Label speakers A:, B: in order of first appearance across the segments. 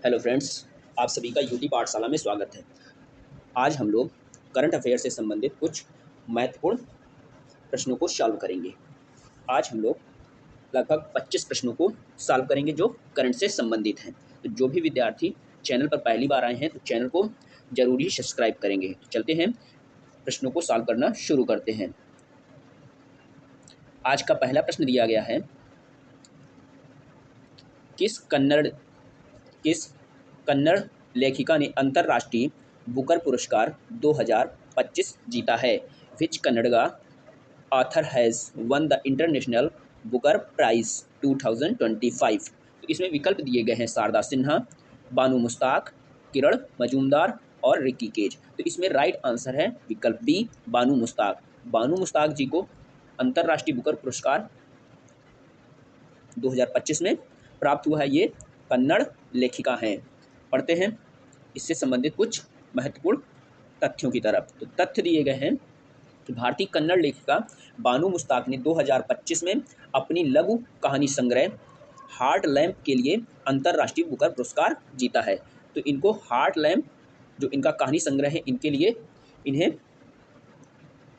A: Hello friends, आप सभी का यूटी पाठशाला में स्वागत है। आज हम लोग करंट अफेयर से संबंधित कुछ महत्वपूर्ण प्रश्नों को सॉल्व करेंगे। आज हम लोग लगभग 25 प्रश्नों को सॉल्व करेंगे जो करंट से संबंधित हैं। तो जो भी विद्यार्थी चैनल पर पहली बार आए हैं तो चैनल को जरूर ही सब्सक्राइब करेंगे। तो चलते हैं, प्रश्नों को सॉल्व करना शुरू करते हैं। आज का पहला प्रश्न दिया गया है, किस किस कन्नड़ लेखिका ने अंतर्राष्ट्रीय बुकर पुरस्कार 2025 जीता है? Which Kannadiga author has won the international Booker prize 2025? तो इसमें विकल्प दिए गए हैं, शारदा सिन्हा, बानू मुश्ताक, किरण मजूमदार और रिकी केज। तो इसमें राइट आंसर है विकल्प बी, बानू मुश्ताक। बानू मुश्ताक जी को अंतर्राष्ट्रीय बुकर पुरस्कार 2025 में प्राप्त हुआ है। ये कन्नड़ लेखिका हैं। पढ़ते हैं इससे संबंधित कुछ महत्वपूर्ण तथ्यों की तरफ। तो तथ्य दिए गए हैं कि भारतीय कन्नड़ लेखिका बानू मुश्ताक ने 2025 में अपनी लघु कहानी संग्रह हार्ट लैम्प के लिए अंतर्राष्ट्रीय बुकर पुरस्कार जीता है। तो इनको हार्ट लैम्प, जो इनका कहानी संग्रह है, इनके लिए इन्हें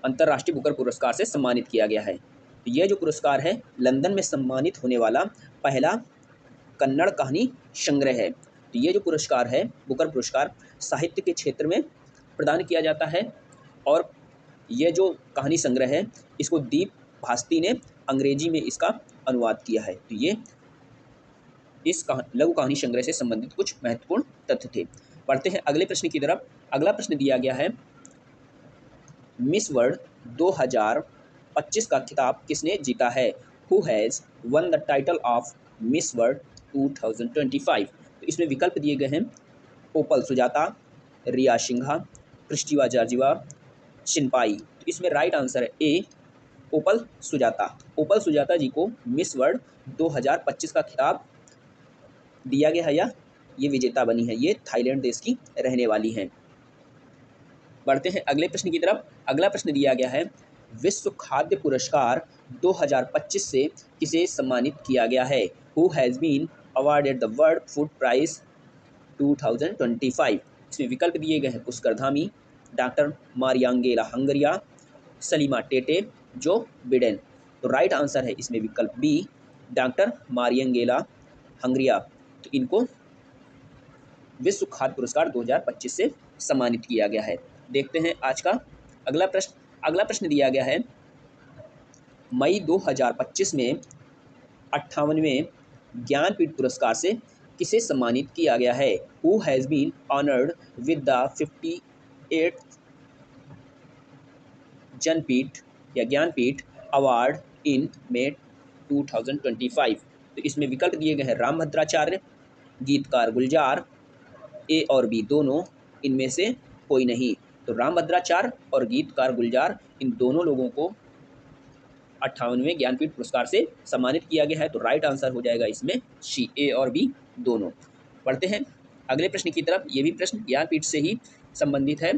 A: अंतर्राष्ट्रीय बुकर पुरस्कार से सम्मानित किया गया है। तो यह जो पुरस्कार है लंदन में सम्मानित होने वाला पहला कन्नड़ कहानी संग्रह है। तो ये जो पुरस्कार है, बुकर पुरस्कार, साहित्य के क्षेत्र में प्रदान किया जाता है। और ये जो कहानी संग्रह है, इसको दीप भास्ती ने अंग्रेजी में इसका अनुवाद किया है। तो ये इस लघु कहानी संग्रह से संबंधित कुछ महत्वपूर्ण तथ्य थे। पढ़ते हैं अगले प्रश्न की तरफ। अगला प्रश्न दिया गया है, मिस वर्ल्ड 2025 का खिताब किसने जीता है? Who has won the title of miss world 2025? तो इसमें विकल्प दिए गए हैं, ओपल सुजाता, रिया सिंघा, क्रिस्टीवा जॉर्जिवा, शिनपाई। तो इसमें राइट आंसर है ए, ओपल सुजाता। ओपल सुजाता जी को मिस वर्ल्ड 2025 का खिताब दिया गया है या ये विजेता बनी है। ये थाईलैंड देश की रहने वाली हैं। बढ़ते हैं अगले प्रश्न की तरफ। अगला प्रश्न दिया गया है, विश्व खाद्य पुरस्कार 2025 से किसे सम्मानित किया गया है? Who has been awarded the world food prize 2025? इसमें विकल्प दिए गए हैं, Pushkar Dhami, doctor Mariangela Hungria, Salima Tete, Joe Biden. तो राइट आंसर है इसमें विकल्प बी, डॉक्टर मारियांगेला हंगरिया। तो इनको विश्व खाद्य पुरस्कार 2025 से सम्मानित किया गया है। देखते हैं आज का अगला प्रश्न। अगला प्रश्न दिया गया है, मई 2025 में 58वें ज्ञानपीठ पुरस्कार से किसे सम्मानित किया गया है? Who has been honoured with the 58th Janpith या ज्ञानपीठ अवार्ड इन मे 2025? तो इसमें विकल्प दिए गए हैं, रामभद्राचार्य, गीतकार गुलजार, ए और बी दोनों, इनमें से कोई नहीं। तो रामभद्राचार्य और गीतकार गुलजार, इन दोनों लोगों को 58वें ज्ञानपीठ पुरस्कार से सम्मानित किया गया है। तो राइट आंसर हो जाएगा इसमें सी, ए और बी दोनों। पढ़ते हैं अगले प्रश्न की तरफ। ये भी प्रश्न ज्ञानपीठ से ही संबंधित है।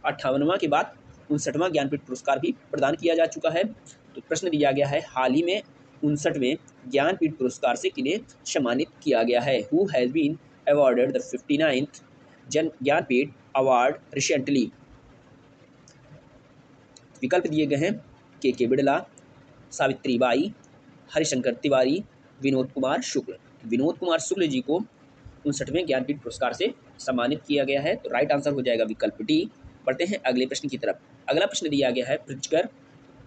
A: 58वां के बाद 59वां ज्ञानपीठ पुरस्कार भी प्रदान किया जा चुका है। तो प्रश्न दिया गया है, हाल ही में 59वें ज्ञानपीठ पुरस्कार से किन्हें सम्मानित किया गया है? Who has been awarded the 59th Jnanpith award recently? विकल्प दिए गए हैं, के बिड़ला, सावित्री बाई, हरिशंकर तिवारी, विनोद कुमार शुक्ल। विनोद कुमार शुक्ल जी को 59वें ज्ञानपीठ पुरस्कार से सम्मानित किया गया है। तो राइट आंसर हो जाएगा विकल्प डी। बढ़ते हैं अगले प्रश्न की तरफ। अगला प्रश्न दिया गया है, प्रित्जकर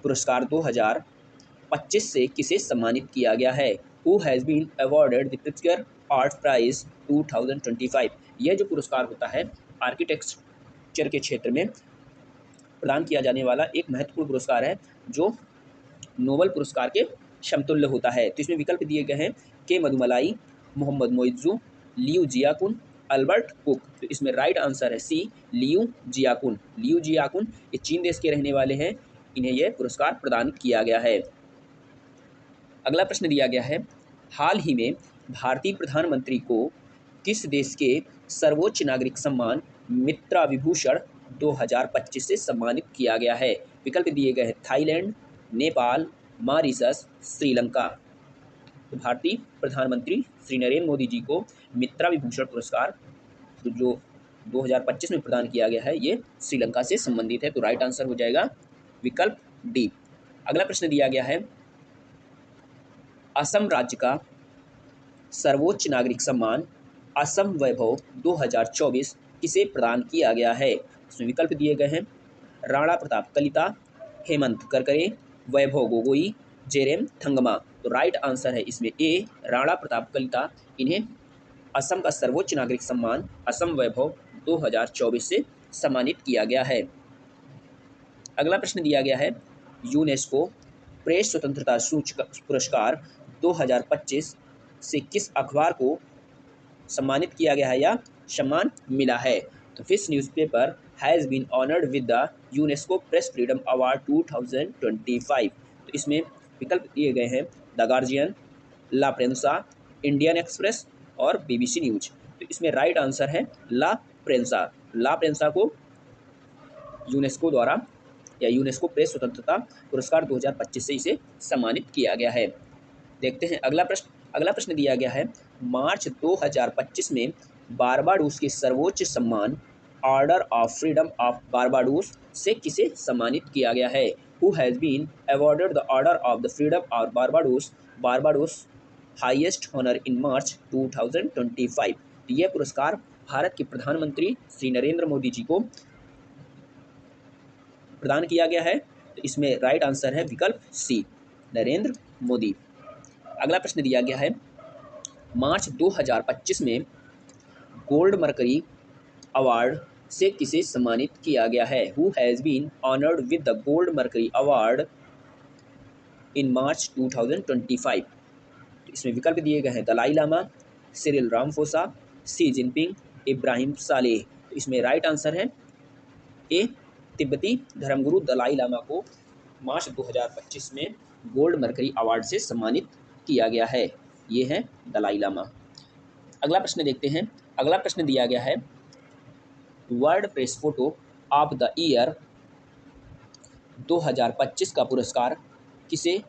A: पुरस्कार 2025 से किसे सम्मानित किया गया है? Who has been awarded the Pritzker art prize 2025? यह जो पुरस्कार होता है आर्किटेक्चर के क्षेत्र में प्रदान किया जाने वाला एक महत्वपूर्ण पुरस्कार है, जो नोबेल पुरस्कार के समतुल्य होता है। तो इसमें विकल्प दिए गए हैं, K Madhumalai, Mohamed Muizzu, Liu Jiakun, Albert Cook. तो इसमें राइट आंसर है सी, लियू जियाकुन। लियू जियाकुन ये चीन देश के रहने वाले हैं, इन्हें यह पुरस्कार प्रदान किया गया है। अगला प्रश्न दिया गया है, हाल ही में भारतीय प्रधानमंत्री को किस देश के सर्वोच्च नागरिक सम्मान मित्रा विभूषण 2025 से सम्मानित किया गया है? विकल्प दिए गए हैं, थाईलैंड, नेपाल, मॉरिशस, श्रीलंका। तो भारतीय प्रधानमंत्री श्री नरेंद्र मोदी जी को मित्रा विभूषण पुरस्कार जो 2025 में प्रदान किया गया है, ये श्रीलंका से संबंधित है। तो राइट आंसर हो जाएगा विकल्प डी। अगला प्रश्न दिया गया है, असम राज्य का सर्वोच्च नागरिक सम्मान असम वैभव 2024 किसे प्रदान किया गया है? इसमें विकल्प दिए गए हैं, राणा प्रताप कलिता, हेमंत करकरे, वैभव गोगोई, जेरेम थंगमा। तो राइट आंसर है इसमें ए, राणा प्रताप कलिता। इन्हें असम का सर्वोच्च नागरिक सम्मान असम वैभव 2024 से सम्मानित किया गया है। अगला प्रश्न दिया गया है, यूनेस्को प्रेस स्वतंत्रता सूचक पुरस्कार 2025 से किस अखबार को सम्मानित किया गया है या सम्मान मिला है? तो which newspaper has been honoured with the UNESCO press freedom award 2025। तो इसमें विकल्प दिए गए हैं, the Guardian, La Prensa, Indian Express और बीबीसी न्यूज। तो इसमें राइट आंसर है ला प्रेंसा। ला प्रेंसा को यूनेस्को द्वारा या यूनेस्को प्रेस स्वतंत्रता पुरस्कार 2025 से इसे सम्मानित किया गया है। देखते हैं अगला प्रश्न। अगला प्रश्न दिया गया है, मार्च 2025 में बारबाडोस के सर्वोच्च सम्मान order of freedom of Barbados से किसे सम्मानित किया गया है? Who has been awarded the order of the freedom of Barbados, Barbados highest honour in March 2025। यह पुरस्कार भारत के प्रधानमंत्री श्री नरेंद्र मोदी जी को प्रदान किया गया है। तो इसमें राइट आंसर है विकल्प सी, नरेंद्र मोदी। अगला प्रश्न दिया गया है, मार्च 2025 में गोल्ड मर्करी अवार्ड से किसे सम्मानित किया गया है? Who has been honoured with the gold mercury award in March 2025। तो इसमें विकल्प दिए गए हैं, Dalai Lama, Cyril Ramaphosa, Xi Jinping, Ibrahim Saleh. तो इसमें राइट आंसर है ए, तिब्बती धर्मगुरु दलाई लामा को मार्च 2025 में गोल्ड मर्करी अवार्ड से सम्मानित किया गया है। ये है दलाई लामा। अगला प्रश्न देखते हैं। अगला प्रश्न दिया गया है, world press photo of the year 2025 का पुरस्कार किसे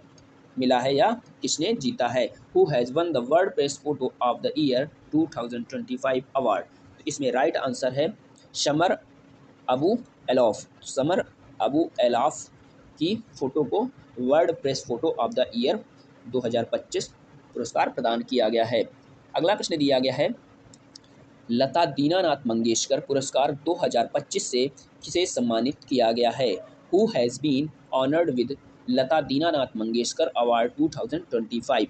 A: मिला है या किसने जीता है? Who has won the world press photo of the year 2025 award. तो इसमें राइट आंसर है समर अबू एलॉफ। समर अबू एलॉफ की फ़ोटो को world press photo of the year 2025 पुरस्कार प्रदान किया गया है। अगला प्रश्न दिया गया है, लता दीनानाथ मंगेशकर पुरस्कार 2025 से किसे सम्मानित किया गया है? Who has been honoured with Lata Dinanath Mangeshkar award 2025।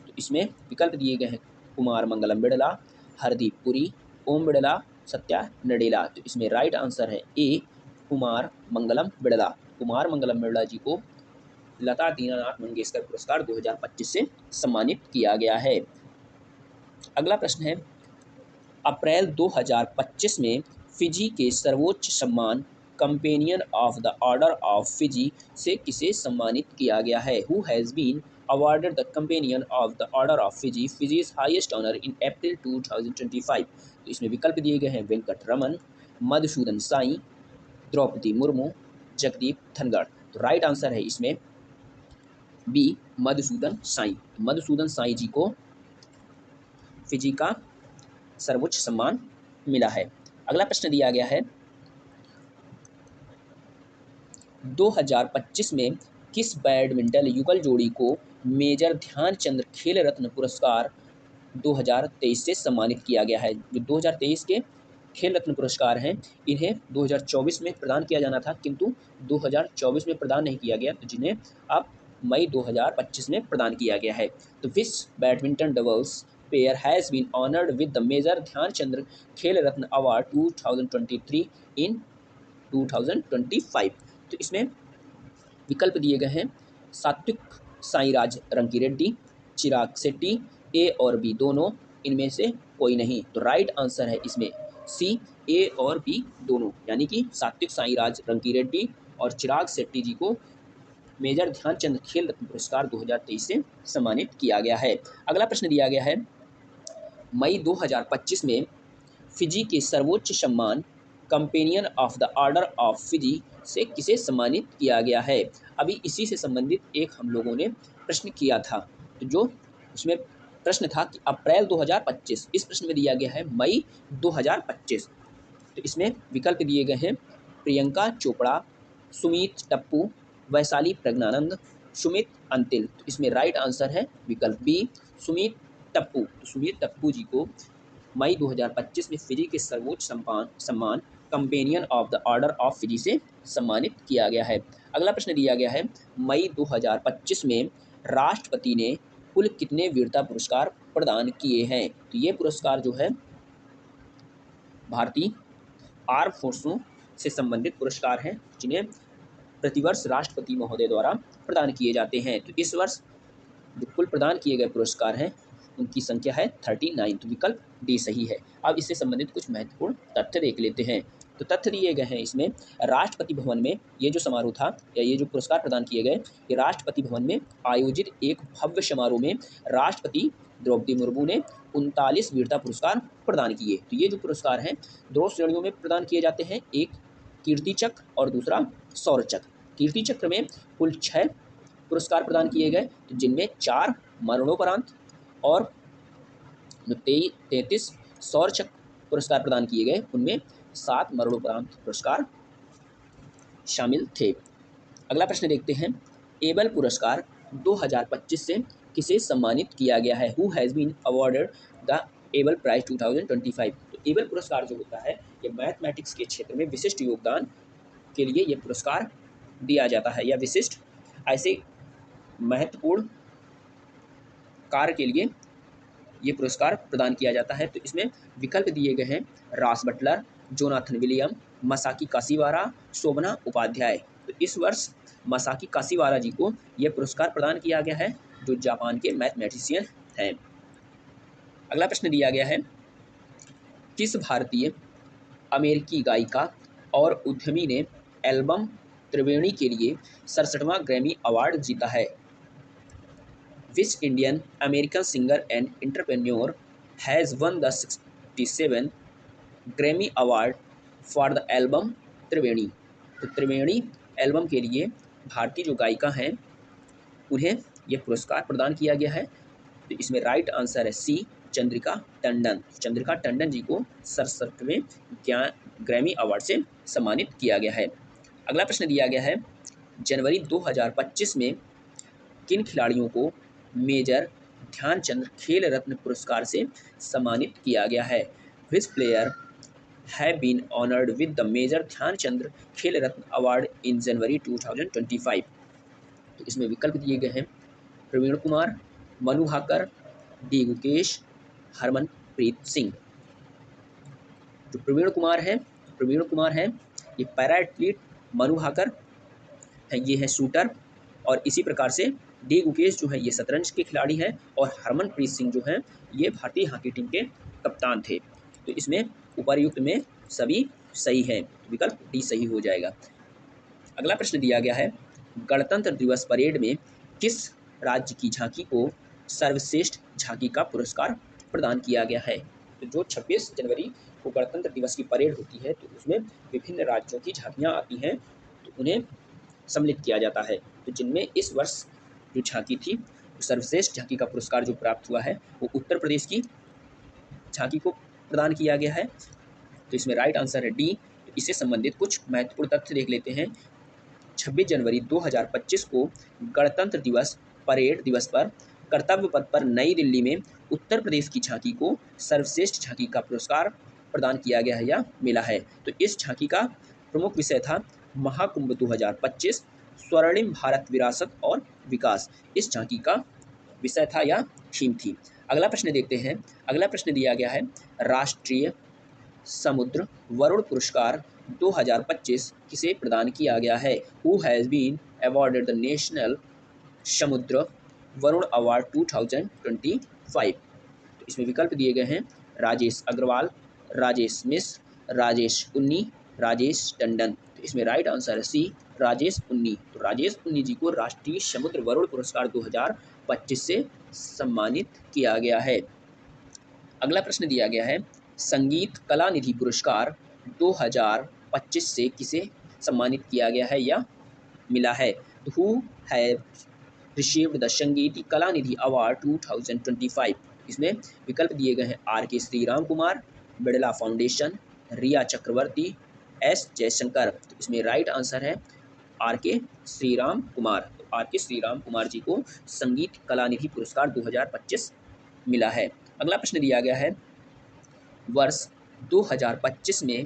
A: तो इसमें विकल्प दिए गए हैं, कुमार मंगलम बिड़ला, हरदीप पुरी, ओम बिड़ला, सत्या नडेला। तो इसमें राइट आंसर है ए, कुमार मंगलम बिड़ला। कुमार मंगलम बिड़ला जी को लता दीनानाथ मंगेशकर पुरस्कार 2025 से सम्मानित किया गया है। अगला प्रश्न है, अप्रैल 2025 में फिजी के सर्वोच्च सम्मान companion of the order of Fiji से किसे सम्मानित किया गया है? Who has been awarded the companion of the order of Fiji, Fiji's highest honour, in April 2025। तो इसमें विकल्प दिए गए हैं, वेंकट रमन, मधुसूदन साई, द्रौपदी मुर्मू, जगदीप धनखड़। तो राइट आंसर है इसमें बी, मधुसूदन साई। मधुसूदन साई जी को फिजी का सर्वोच्च सम्मान मिला है। अगला प्रश्न दिया गया है, 2025 में किस बैडमिंटन युगल जोड़ी को मेजर ध्यानचंद खेल रत्न पुरस्कार 2023 से सम्मानित किया गया है? जो 2023 के खेल रत्न पुरस्कार हैं, इन्हें 2024 में प्रदान किया जाना था, किंतु 2024 में प्रदान नहीं किया गया, तो जिन्हें अब मई 2025 में प्रदान किया गया है। तो which badminton doubles pair has been honoured with the major Dhyan Chand Khel Ratna award 2023 इन 2025। तो इसमें विकल्प दिए गए हैं, सात्विक साईराज रंकीरेड्डी, चिराग शेट्टी, ए और बी दोनों, इनमें से कोई नहीं। तो राइट आंसर है इसमें सी, ए और बी दोनों, यानी कि सात्विक साईराज रंकीरेड्डी और चिराग शेट्टी जी को मेजर ध्यानचंद खेल रत्न पुरस्कार 2023 से सम्मानित किया गया है। अगला प्रश्न दिया गया है, मई 2025 में फिजी के सर्वोच्च सम्मान companion of the order of Fiji से किसे सम्मानित किया गया है? अभी इसी से संबंधित एक हम लोगों ने प्रश्न किया था, तो जो इसमें प्रश्न था कि अप्रैल 2025, इस प्रश्न में दिया गया है मई 2025। तो इसमें विकल्प दिए गए हैं प्रियंका चोपड़ा, सुमित टप्पू, वैशाली प्रज्ञानंद, सुमित अंतिल। तो इसमें राइट आंसर है विकल्प बी, सुमित टप्पू। तो सुमित टप्पू जी को मई 2025 में फिजी के सर्वोच्च सम्मान companion of the order of Fiji से सम्मानित किया गया है। अगला प्रश्न दिया गया है मई 2025 में राष्ट्रपति ने कुल कितने वीरता पुरस्कार प्रदान किए हैं। तो ये पुरस्कार जो है भारतीय आर्म फोर्सों से संबंधित पुरस्कार हैं, जिन्हें प्रतिवर्ष राष्ट्रपति महोदय द्वारा प्रदान किए जाते हैं। तो इस वर्ष जो कुल प्रदान किए गए पुरस्कार हैं उनकी संख्या है 39। तो विकल्प डी सही है। अब इससे संबंधित कुछ महत्वपूर्ण तथ्य देख लेते हैं। तो तथ्य दिए गए हैं इसमें, राष्ट्रपति भवन में ये जो समारोह था या ये जो पुरस्कार प्रदान किए गए, ये राष्ट्रपति भवन में आयोजित एक भव्य समारोह में राष्ट्रपति द्रौपदी मुर्मू ने 39 वीरता पुरस्कार प्रदान किए। तो ये जो पुरस्कार हैं 2 श्रेणियों में प्रदान किए जाते हैं, एक कीर्ति चक्र और दूसरा शौर्य चक्र। कीर्ति चक्र में कुल 6 पुरस्कार प्रदान किए गए, तो जिनमें 4 मरणोपरांत और 33 शौर्य चक्र पुरस्कार प्रदान किए गए, उनमें 7 मरणोपरांत पुरस्कार शामिल थे। अगला प्रश्न देखते हैं, एबल पुरस्कार 2025 से किसे सम्मानित किया गया है। Who has been awarded the Abel prize 2025। तो एबल पुरस्कार जो होता है ये मैथमेटिक्स के क्षेत्र में विशिष्ट योगदान के लिए ये पुरस्कार दिया जाता है, या विशिष्ट ऐसे महत्वपूर्ण कार्य के लिए ये पुरस्कार प्रदान किया जाता है। तो इसमें विकल्प दिए गए हैं Ross Butler, Jonathan William, Masaki Kashiwara, Shobhana Upadhyay. तो इस वर्ष मसाकी काशीवारा जी को यह पुरस्कार प्रदान किया गया है, जो जापान के मैथमेटिशियन हैं। अगला प्रश्न दिया गया है, किस भारतीय अमेरिकी गायिका और उद्यमी ने एल्बम त्रिवेणी के लिए 67वां ग्रैमी अवार्ड जीता है। Which Indian American singer and entrepreneur has won the 67 Grammy award for the album Triveni. तो त्रिवेणी एल्बम के लिए भारतीय जो गायिका हैं उन्हें यह पुरस्कार प्रदान किया गया है। तो इसमें राइट आंसर है सी, चंद्रिका टंडन। चंद्रिका टंडन जी को 67वें ग्रैमी अवार्ड से सम्मानित किया गया है। अगला प्रश्न दिया गया है, जनवरी 2025 में किन खिलाड़ियों को मेजर ध्यानचंद खेल रत्न पुरस्कार से सम्मानित किया गया है। Which player have been honoured with the major Dhyan Chand Khel Ratna award in जनवरी 2025। तो इसमें विकल्प दिए गए हैं प्रवीण कुमार, मनु भाकर, डी गुकेश, हरमनप्रीत सिंह। जो प्रवीण कुमार है ये पैरा एथलीट, मनु भाकर है ये है शूटर, और इसी प्रकार से डी गुकेश जो है ये शतरंज के खिलाड़ी हैं, और हरमनप्रीत सिंह जो हैं ये भारतीय हॉकी टीम के कप्तान थे। तो इसमें उपर्युक्त में सभी सही हैं, तो विकल्प डी सही हो जाएगा। अगला प्रश्न दिया गया है, गणतंत्र दिवस परेड में किस राज्य की झांकी को सर्वश्रेष्ठ झांकी का पुरस्कार प्रदान किया गया है। तो जो 26 जनवरी को गणतंत्र दिवस की परेड होती है तो उसमें विभिन्न राज्यों की झांकियाँ आती हैं, तो उन्हें सम्मिलित किया जाता है। तो जिनमें इस वर्ष जो झांकी थी सर्वश्रेष्ठ झांकी का पुरस्कार जो प्राप्त हुआ है वो उत्तर प्रदेश की झांकी को प्रदान किया गया है। तो इसमें राइट आंसर है डी। इससे संबंधित कुछ महत्वपूर्ण तथ्य देख लेते हैं। 26 जनवरी 2025 को गणतंत्र दिवस परेड दिवस पर कर्तव्य पथ पर नई दिल्ली में उत्तर प्रदेश की झांकी को सर्वश्रेष्ठ झांकी का पुरस्कार प्रदान किया गया है या मिला है। तो इस झांकी का प्रमुख विषय था महाकुंभ 2025, स्वर्णिम भारत विरासत और विकास। इस झांकी का विषय था या थीम थी। अगला प्रश्न देखते हैं। अगला प्रश्न दिया गया है, राष्ट्रीय समुद्र वरुण पुरस्कार 2025 किसे प्रदान किया गया है। Who has been awarded the national Samudra Varun award 2025। तो इसमें विकल्प दिए गए हैं राजेश अग्रवाल, राजेश मिश्र, राजेश उन्नी, राजेश टंडन। तो इसमें राइट आंसर है सी, राजेश उन्नी। तो राजेश उन्नी जी को राष्ट्रीय समुद्र वरुण पुरस्कार 2025 से सम्मानित किया गया है। अगला प्रश्न दिया गया है, संगीत कला निधि पुरस्कार 2025 से किसे सम्मानित किया गया है या मिला है। हु हैव रिसीव्ड द संगीत कलानिधि अवार्ड 2025? इसमें विकल्प दिए गए हैं आर के श्रीराम कुमार, बिड़ला फाउंडेशन, रिया चक्रवर्ती, एस जयशंकर। तो इसमें राइट आंसर है आर के श्रीराम कुमार। तो आर के श्रीराम कुमार जी को संगीत कलानिधि पुरस्कार 2025 मिला है। अगला प्रश्न दिया गया है, वर्ष 2025 में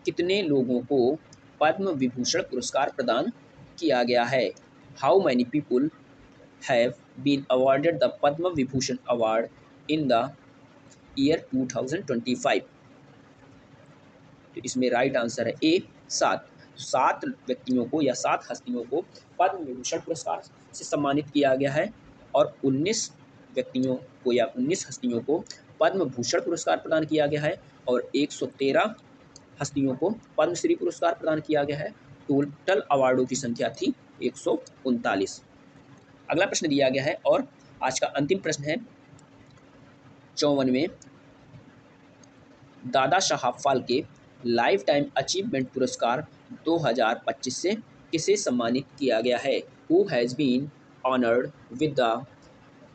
A: कितने लोगों को पद्म विभूषण पुरस्कार प्रदान किया गया है? How many people have been awarded the Padma Vibhushan award in the year 2025? तो इसमें राइट आंसर है ए 7। 7 व्यक्तियों को या 7 हस्तियों को पद्म विभूषण पुरस्कार से सम्मानित किया गया है और 19 व्यक्तियों को या 19 हस्तियों को पद्म भूषण पुरस्कार प्रदान किया गया है और 113 हस्तियों को पद्मश्री पुरस्कार प्रदान किया गया है। टोटल अवार्डों की संख्या थी 139। अगला प्रश्न दिया गया है और आज का अंतिम प्रश्न है 54वें Dada Saheb Phalke lifetime achievement पुरस्कार 2025 से किसे सम्मानित किया गया है? Who has been honoured with the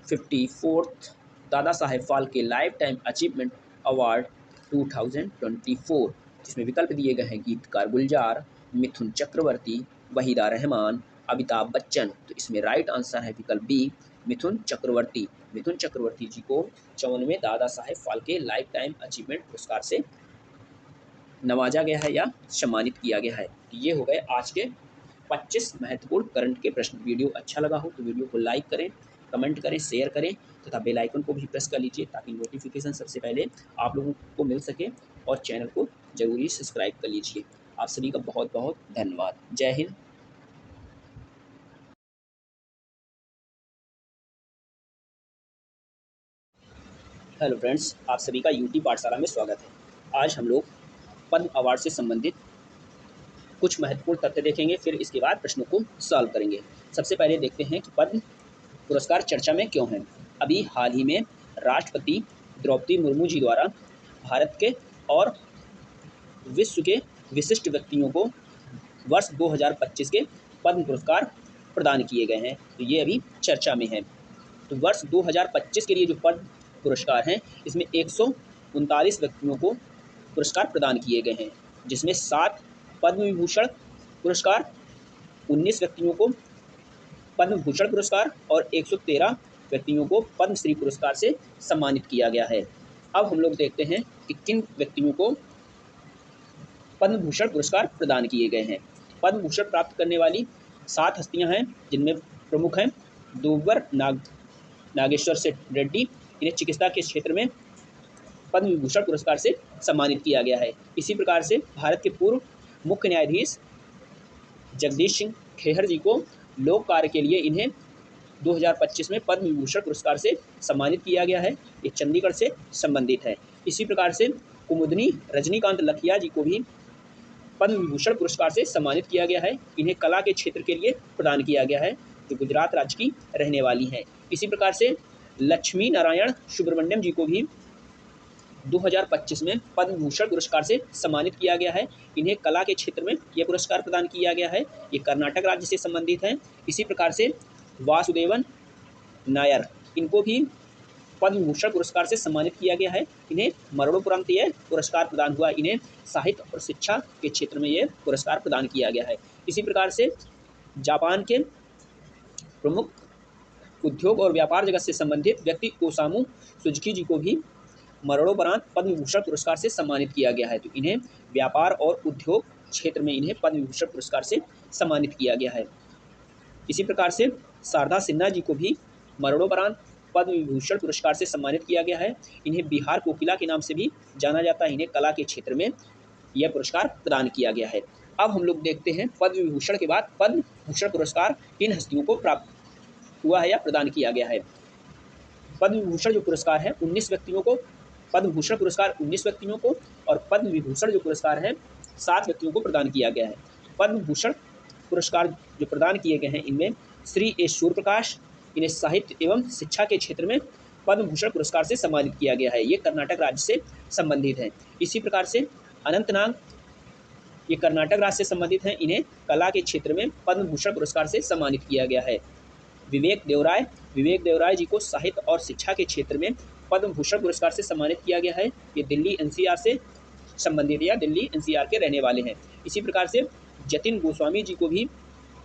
A: 54th Dada Saheb Phalke lifetime achievement award 2024? जिसमें विकल्प दिए गए हैं गीतकार गुलजार, मिथुन चक्रवर्ती, वहीदा रहमान, अमिताभ बच्चन। तो इसमें राइट आंसर है विकल्प बी मिथुन चक्रवर्ती। मिथुन चक्रवर्ती जी को 54वें दादा Saheb Phalke lifetime achievement पुरस्कार से नवाजा गया है या सम्मानित किया गया है। ये हो गए आज के 25 महत्वपूर्ण करंट के प्रश्न। वीडियो अच्छा लगा हो तो वीडियो को लाइक करें, कमेंट करें, शेयर करें तथा बेल आइकन को भी प्रेस कर लीजिए ताकि नोटिफिकेशन सबसे पहले आप लोगों को मिल सके और चैनल को जरूरी सब्सक्राइब कर लीजिए। आप सभी का बहुत बहुत धन्यवाद। जय हिंद। हेलो फ्रेंड्स, आप सभी का यूटी पाठशाला में स्वागत है। आज हम लोग पद्म अवार्ड से संबंधित कुछ महत्वपूर्ण तथ्य देखेंगे, फिर इसके बाद प्रश्नों को सॉल्व करेंगे। सबसे पहले देखते हैं कि पद्म पुरस्कार चर्चा में क्यों हैं। अभी हाल ही में राष्ट्रपति द्रौपदी मुर्मू जी द्वारा भारत के और विश्व के विशिष्ट व्यक्तियों को वर्ष 2025 के पद्म पुरस्कार प्रदान किए गए हैं, तो ये अभी चर्चा में है। तो वर्ष 2025 के लिए जो पद्म पुरस्कार हैं, इसमें 139 व्यक्तियों को पुरस्कार प्रदान किए गए हैं, जिसमें 7 पद्म विभूषण पुरस्कार, 19 व्यक्तियों को पद्म भूषण पुरस्कार और 113 व्यक्तियों को पद्मश्री पुरस्कार से सम्मानित किया गया है। अब हम लोग देखते हैं कि किन व्यक्तियों को पद्म भूषण पुरस्कार प्रदान किए गए हैं। पद्म भूषण प्राप्त करने वाली 7 हस्तियां हैं, जिनमें प्रमुख हैं दुव्वर नागेश्वर सेठ रेड्डी। इन्हें चिकित्सा के क्षेत्र में पद्म विभूषण पुरस्कार से सम्मानित किया गया है। इसी प्रकार से भारत के पूर्व मुख्य न्यायाधीश जगदीश सिंह खेहर जी को लोक कार्य के लिए इन्हें 2025 में पद्म विभूषण पुरस्कार से सम्मानित किया गया है। ये चंडीगढ़ से संबंधित है। इसी प्रकार से कुमुदनी रजनीकांत लखिया जी को भी पद्म विभूषण पुरस्कार से सम्मानित किया गया है। इन्हें कला के क्षेत्र के लिए प्रदान किया गया है, जो गुजरात राज्य की रहने वाली हैं। इसी प्रकार से लक्ष्मी नारायण सुब्रमण्यम जी को भी 2025 में पद्म भूषण पुरस्कार से सम्मानित किया गया है। इन्हें कला के क्षेत्र में यह पुरस्कार प्रदान किया गया है। ये कर्नाटक राज्य से संबंधित हैं। इसी प्रकार से वासुदेवन नायर, इनको भी पद्म भूषण पुरस्कार से सम्मानित किया गया है। इन्हें मरणोपरांत यह पुरस्कार प्रदान हुआ। इन्हें साहित्य और शिक्षा के क्षेत्र में यह पुरस्कार प्रदान किया गया है। इसी प्रकार से जापान के प्रमुख उद्योग और व्यापार जगत से संबंधित व्यक्ति ओसामू सुजुकी जी को भी मरणोपरांत पद्म विभूषण पुरस्कार से सम्मानित किया गया है। तो इन्हें व्यापार और उद्योग क्षेत्र में इन्हें पद्म विभूषण पुरस्कार से सम्मानित किया गया है। इसी प्रकार से शारदा सिन्हा जी को भी मरणोपरांत पद्म विभूषण पुरस्कार से सम्मानित किया गया है। इन्हें बिहार कोकिला के नाम से भी जाना जाता है। इन्हें कला के क्षेत्र में यह पुरस्कार प्रदान किया गया है। अब हम लोग देखते हैं पद्म विभूषण के बाद पद्म भूषण पुरस्कार किन हस्तियों को प्राप्त हुआ है या प्रदान किया गया है। पद्म विभूषण जो पुरस्कार है 19 व्यक्तियों को, पद्म भूषण पुरस्कार 19 व्यक्तियों को और पद्म विभूषण जो पुरस्कार है 7 व्यक्तियों को प्रदान किया गया है। पद्म भूषण पुरस्कार जो प्रदान किए गए हैं, इनमें श्री ए सूर्यप्रकाश, इन्हें साहित्य एवं शिक्षा के क्षेत्र में पद्म भूषण पुरस्कार से सम्मानित किया गया है। ये कर्नाटक राज्य से संबंधित हैं। इसी प्रकार से अनंतनाग, ये कर्नाटक राज्य से संबंधित हैं। इन्हें कला के क्षेत्र में पद्म भूषण पुरस्कार से सम्मानित किया गया है। विवेक देवराय जी को साहित्य और शिक्षा के क्षेत्र में पद्म भूषण पुरस्कार से सम्मानित किया गया है। ये दिल्ली एनसीआर से संबंधित या दिल्ली एनसीआर के रहने वाले हैं। इसी प्रकार से जतिन गोस्वामी जी को भी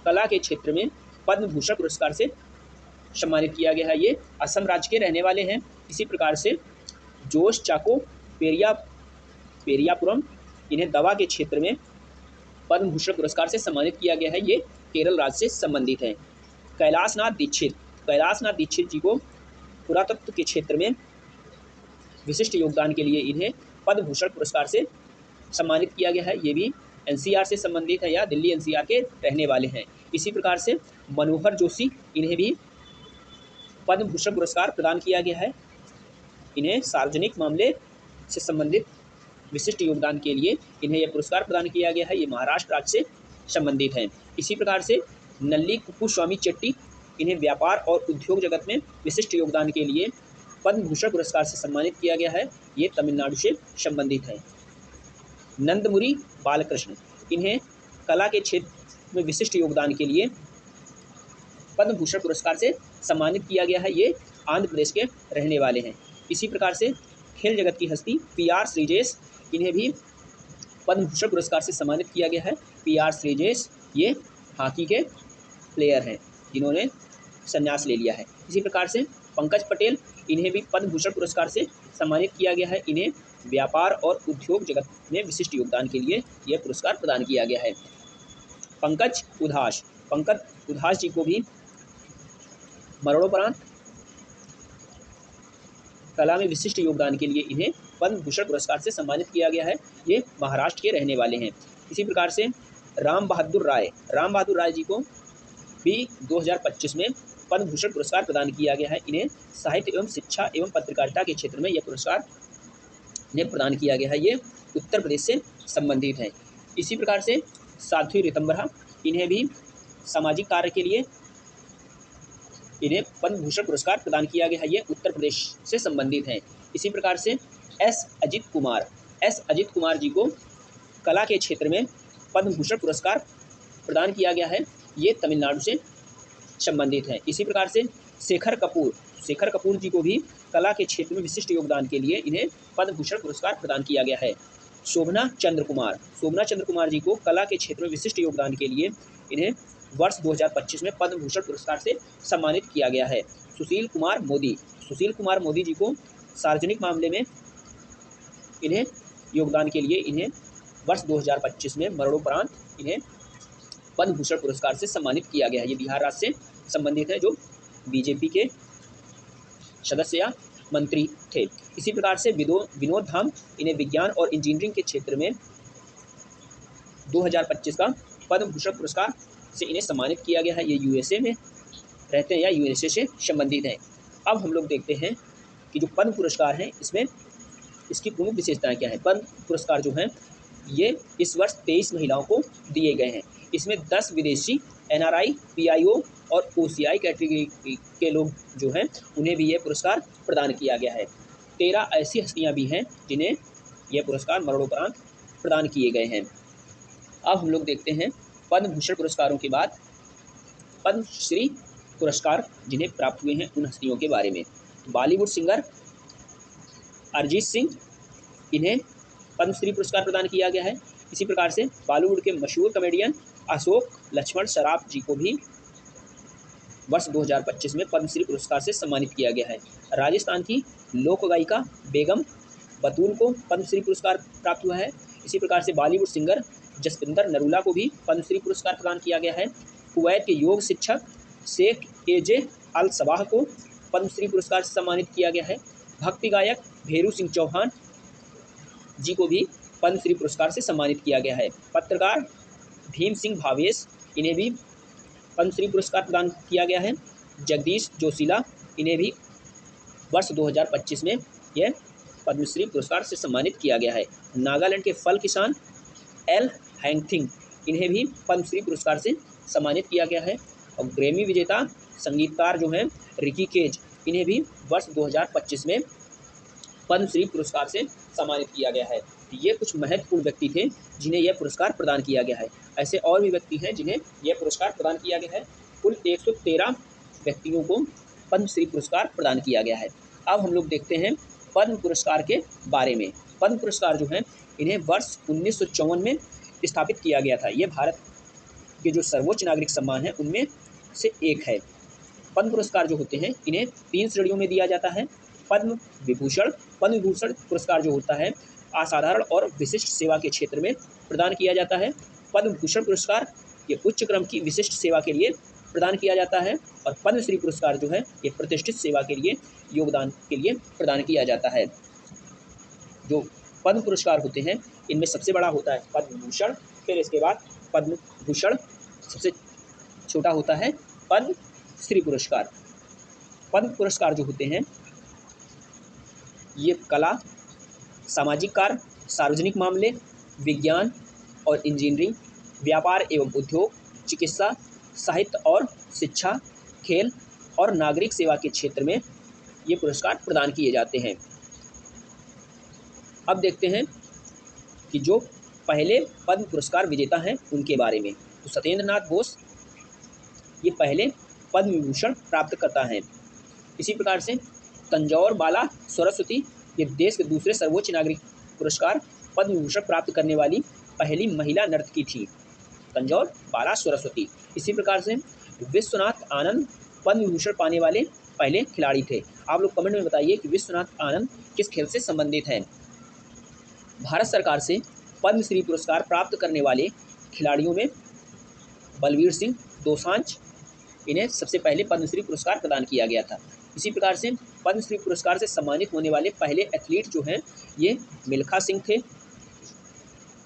A: कला के क्षेत्र में पद्म भूषण पुरस्कार से सम्मानित किया गया है। ये असम राज्य के रहने वाले हैं। इसी प्रकार से जोश चाको पेरियापुरम, इन्हें दवा के क्षेत्र में पद्म भूषण पुरस्कार से सम्मानित किया गया है। ये केरल राज्य से संबंधित हैं। कैलाशनाथ दीक्षित जी को पुरातत्व के क्षेत्र में विशिष्ट योगदान के लिए इन्हें पद्म भूषण पुरस्कार से सम्मानित किया गया है। ये भी एनसीआर से संबंधित है या दिल्ली एनसीआर के रहने वाले हैं। इसी प्रकार से मनोहर जोशी, इन्हें भी पद्म भूषण पुरस्कार प्रदान किया गया है। इन्हें सार्वजनिक मामले से संबंधित विशिष्ट योगदान के लिए इन्हें यह पुरस्कार प्रदान किया गया है। ये महाराष्ट्र राज्य से संबंधित हैं। इसी प्रकार से नल्ली कुप्पुस्वामी चेट्टी, इन्हें व्यापार और उद्योग जगत में विशिष्ट योगदान के लिए पद्म भूषण पुरस्कार से सम्मानित किया गया है। ये तमिलनाडु से संबंधित है। नंदमुरी बालकृष्ण, इन्हें कला के क्षेत्र में विशिष्ट योगदान के लिए पद्म भूषण पुरस्कार से सम्मानित किया गया है। ये आंध्र प्रदेश के रहने वाले हैं। इसी प्रकार से खेल जगत की हस्ती PR श्रीजेश, इन्हें भी पद्म भूषण पुरस्कार से सम्मानित किया गया है। PR श्रीजेश ये हॉकी के प्लेयर हैं जिन्होंने संन्यास ले लिया है। इसी प्रकार से पंकज पटेल, इन्हें भी पद्म भूषण पुरस्कार से सम्मानित किया गया है। इन्हें व्यापार और उद्योग जगत में विशिष्ट योगदान के लिए यह पुरस्कार प्रदान किया गया है। पंकज उधास जी को भी मरणोपरांत कला में विशिष्ट योगदान के लिए इन्हें पद्म भूषण पुरस्कार से सम्मानित किया गया है। ये महाराष्ट्र के रहने वाले हैं। इसी प्रकार से राम बहादुर राय जी को भी 2025 में पद्म भूषण पुरस्कार प्रदान किया गया है। इन्हें साहित्य एवं शिक्षा एवं पत्रकारिता के क्षेत्र में यह पुरस्कार इन्हें प्रदान किया गया है। ये उत्तर प्रदेश से संबंधित है। इसी प्रकार से साध्वी ऋतंभरा, इन्हें भी सामाजिक कार्य के लिए इन्हें पद्म भूषण पुरस्कार प्रदान किया गया है। ये उत्तर प्रदेश से संबंधित हैं। इसी प्रकार से एस अजित कुमार जी को कला के क्षेत्र में पद्म भूषण पुरस्कार प्रदान किया गया है। ये तमिलनाडु से संबंधित हैं। इसी प्रकार से शेखर कपूर जी को भी कला के क्षेत्र में विशिष्ट योगदान के लिए इन्हें पद्म भूषण पुरस्कार प्रदान किया गया है। शोभना चंद्र कुमार जी को कला के क्षेत्र में विशिष्ट योगदान के लिए इन्हें वर्ष 2025 में पद्म भूषण पुरस्कार से सम्मानित किया गया है। सुशील कुमार मोदी जी को सार्वजनिक मामले में इन्हें योगदान के लिए इन्हें वर्ष 2025 में मरणोपरांत इन्हें पद्म भूषण पुरस्कार से सम्मानित किया गया है। ये बिहार राज्य से संबंधित है, जो बीजेपी के सदस्य या मंत्री थे। इसी प्रकार से विनोद धाम, इन्हें विज्ञान और इंजीनियरिंग के क्षेत्र में 2025 का पद्म भूषण पुरस्कार से इन्हें सम्मानित किया गया है। ये यूएसए में रहते हैं या यूएसए से संबंधित हैं। अब हम लोग देखते हैं कि जो पद्म पुरस्कार हैं इसमें इसकी प्रमुख विशेषताएं क्या हैं। पद्म पुरस्कार जो हैं ये इस वर्ष 23 महिलाओं को दिए गए हैं। इसमें 10 विदेशी NRI, PIO और OCI कैटेगरी के लोग जो हैं उन्हें भी यह पुरस्कार प्रदान किया गया है। 13 ऐसी हस्तियां भी हैं जिन्हें यह पुरस्कार मरणोपरांत प्रदान किए गए हैं। अब हम लोग देखते हैं पद्म भूषण पुरस्कारों के बाद पद्मश्री पुरस्कार जिन्हें प्राप्त हुए हैं उन हस्तियों के बारे में। बॉलीवुड सिंगर अरिजीत सिंह, इन्हें पद्मश्री पुरस्कार प्रदान किया गया है। इसी प्रकार से बॉलीवुड के मशहूर कॉमेडियन अशोक लक्ष्मण सराफ जी को भी वर्ष 2025 में पद्मश्री पुरस्कार से सम्मानित किया गया है। राजस्थान की लोक गायिका बेगम बतूल को पद्मश्री पुरस्कार प्राप्त हुआ है। इसी प्रकार से बॉलीवुड सिंगर जसविंदर नरूला को भी पद्मश्री पुरस्कार प्रदान किया गया है। कुवैत के योग शिक्षक शेख AJ अल सबाह को पद्मश्री पुरस्कार से सम्मानित किया गया है। भक्ति गायक भेरू सिंह चौहान जी को भी पद्मश्री पुरस्कार से सम्मानित किया गया है। पत्रकार भीम सिंह भावेश, इन्हें भी पद्मश्री पुरस्कार प्रदान किया गया है। जगदीश जोशीला, इन्हें भी वर्ष 2025 में यह पद्मश्री पुरस्कार से सम्मानित किया गया है। नागालैंड के फल किसान एल हैंगथिंग, इन्हें भी पद्मश्री पुरस्कार से सम्मानित किया गया है। और ग्रैमी विजेता संगीतकार जो हैं रिकी केज, इन्हें भी वर्ष 2025 में पद्मश्री पुरस्कार से सम्मानित किया गया है। ये कुछ महत्वपूर्ण व्यक्ति थे जिन्हें यह पुरस्कार प्रदान किया गया है। ऐसे और भी व्यक्ति हैं जिन्हें यह पुरस्कार प्रदान किया गया है। कुल 113 व्यक्तियों को पद्मश्री पुरस्कार प्रदान किया गया है। अब हम लोग देखते हैं पद्म पुरस्कार के बारे में। पद्म पुरस्कार जो हैं इन्हें वर्ष 1954 में स्थापित किया गया था। ये भारत के जो सर्वोच्च नागरिक सम्मान है उनमें से एक है। पद्म पुरस्कार जो होते हैं इन्हें 3 श्रेणियों में दिया जाता है। पद्म विभूषण पुरस्कार जो होता है असाधारण और विशिष्ट सेवा के क्षेत्र में प्रदान किया जाता है। पद्म भूषण पुरस्कार ये उच्च क्रम की विशिष्ट सेवा के लिए प्रदान किया जाता है। और पद्मश्री पुरस्कार जो है ये प्रतिष्ठित सेवा के लिए योगदान के लिए प्रदान किया जाता है। जो पद्म पुरस्कार होते हैं इनमें सबसे बड़ा होता है पद्म भूषण, फिर इसके बाद पद्म भूषण, सबसे छोटा होता है पद्म श्री पुरस्कार। पद्म पुरस्कार जो होते हैं ये कला, सामाजिक कार्य, सार्वजनिक मामले, विज्ञान और इंजीनियरिंग, व्यापार एवं उद्योग, चिकित्सा, साहित्य और शिक्षा, खेल और नागरिक सेवा के क्षेत्र में ये पुरस्कार प्रदान किए जाते हैं। अब देखते हैं कि जो पहले पद्म पुरस्कार विजेता हैं उनके बारे में। तो सत्येंद्र नाथ बोस ये पहले पद्म विभूषण प्राप्त करता है। इसी प्रकार से तंजौर बाला सरस्वती ये देश के दूसरे सर्वोच्च नागरिक पुरस्कार पद्म विभूषण प्राप्त करने वाली पहली महिला नर्तकी थी, तंजौर बाला सरस्वती। इसी प्रकार से विश्वनाथ आनंद पद्म विभूषण पाने वाले पहले खिलाड़ी थे। आप लोग कमेंट में बताइए कि विश्वनाथ आनंद किस खेल से संबंधित हैं। भारत सरकार से पद्मश्री पुरस्कार प्राप्त करने वाले खिलाड़ियों में बलवीर सिंह दोसांझ इन्हें सबसे पहले पद्मश्री पुरस्कार प्रदान किया गया था। इसी प्रकार से पद्मश्री पुरस्कार से सम्मानित होने वाले पहले एथलीट जो हैं ये मिल्खा सिंह थे।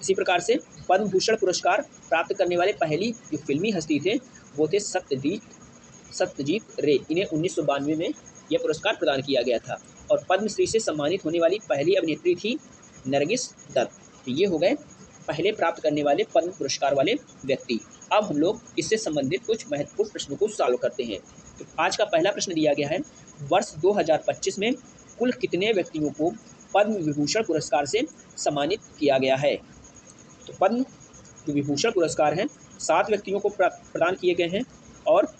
A: इसी प्रकार से पद्म भूषण पुरस्कार प्राप्त करने वाले पहली जो फिल्मी हस्ती थे वो थे सत्यजीत रे। इन्हें 1992 में यह पुरस्कार प्रदान किया गया था। और पद्मश्री से सम्मानित होने वाली पहली अभिनेत्री थी नरगिस दत्त। तो ये हो गए पहले प्राप्त करने वाले पद्म पुरस्कार वाले व्यक्ति। अब हम लोग इससे संबंधित कुछ महत्वपूर्ण प्रश्नों को सॉल्व करते हैं। तो आज का पहला प्रश्न दिया गया है, वर्ष 2025 में कुल कितने व्यक्तियों को पद्म विभूषण पुरस्कार से सम्मानित किया गया है। तो पद्म विभूषण पुरस्कार हैं 7 व्यक्तियों को प्रदान किए गए हैं और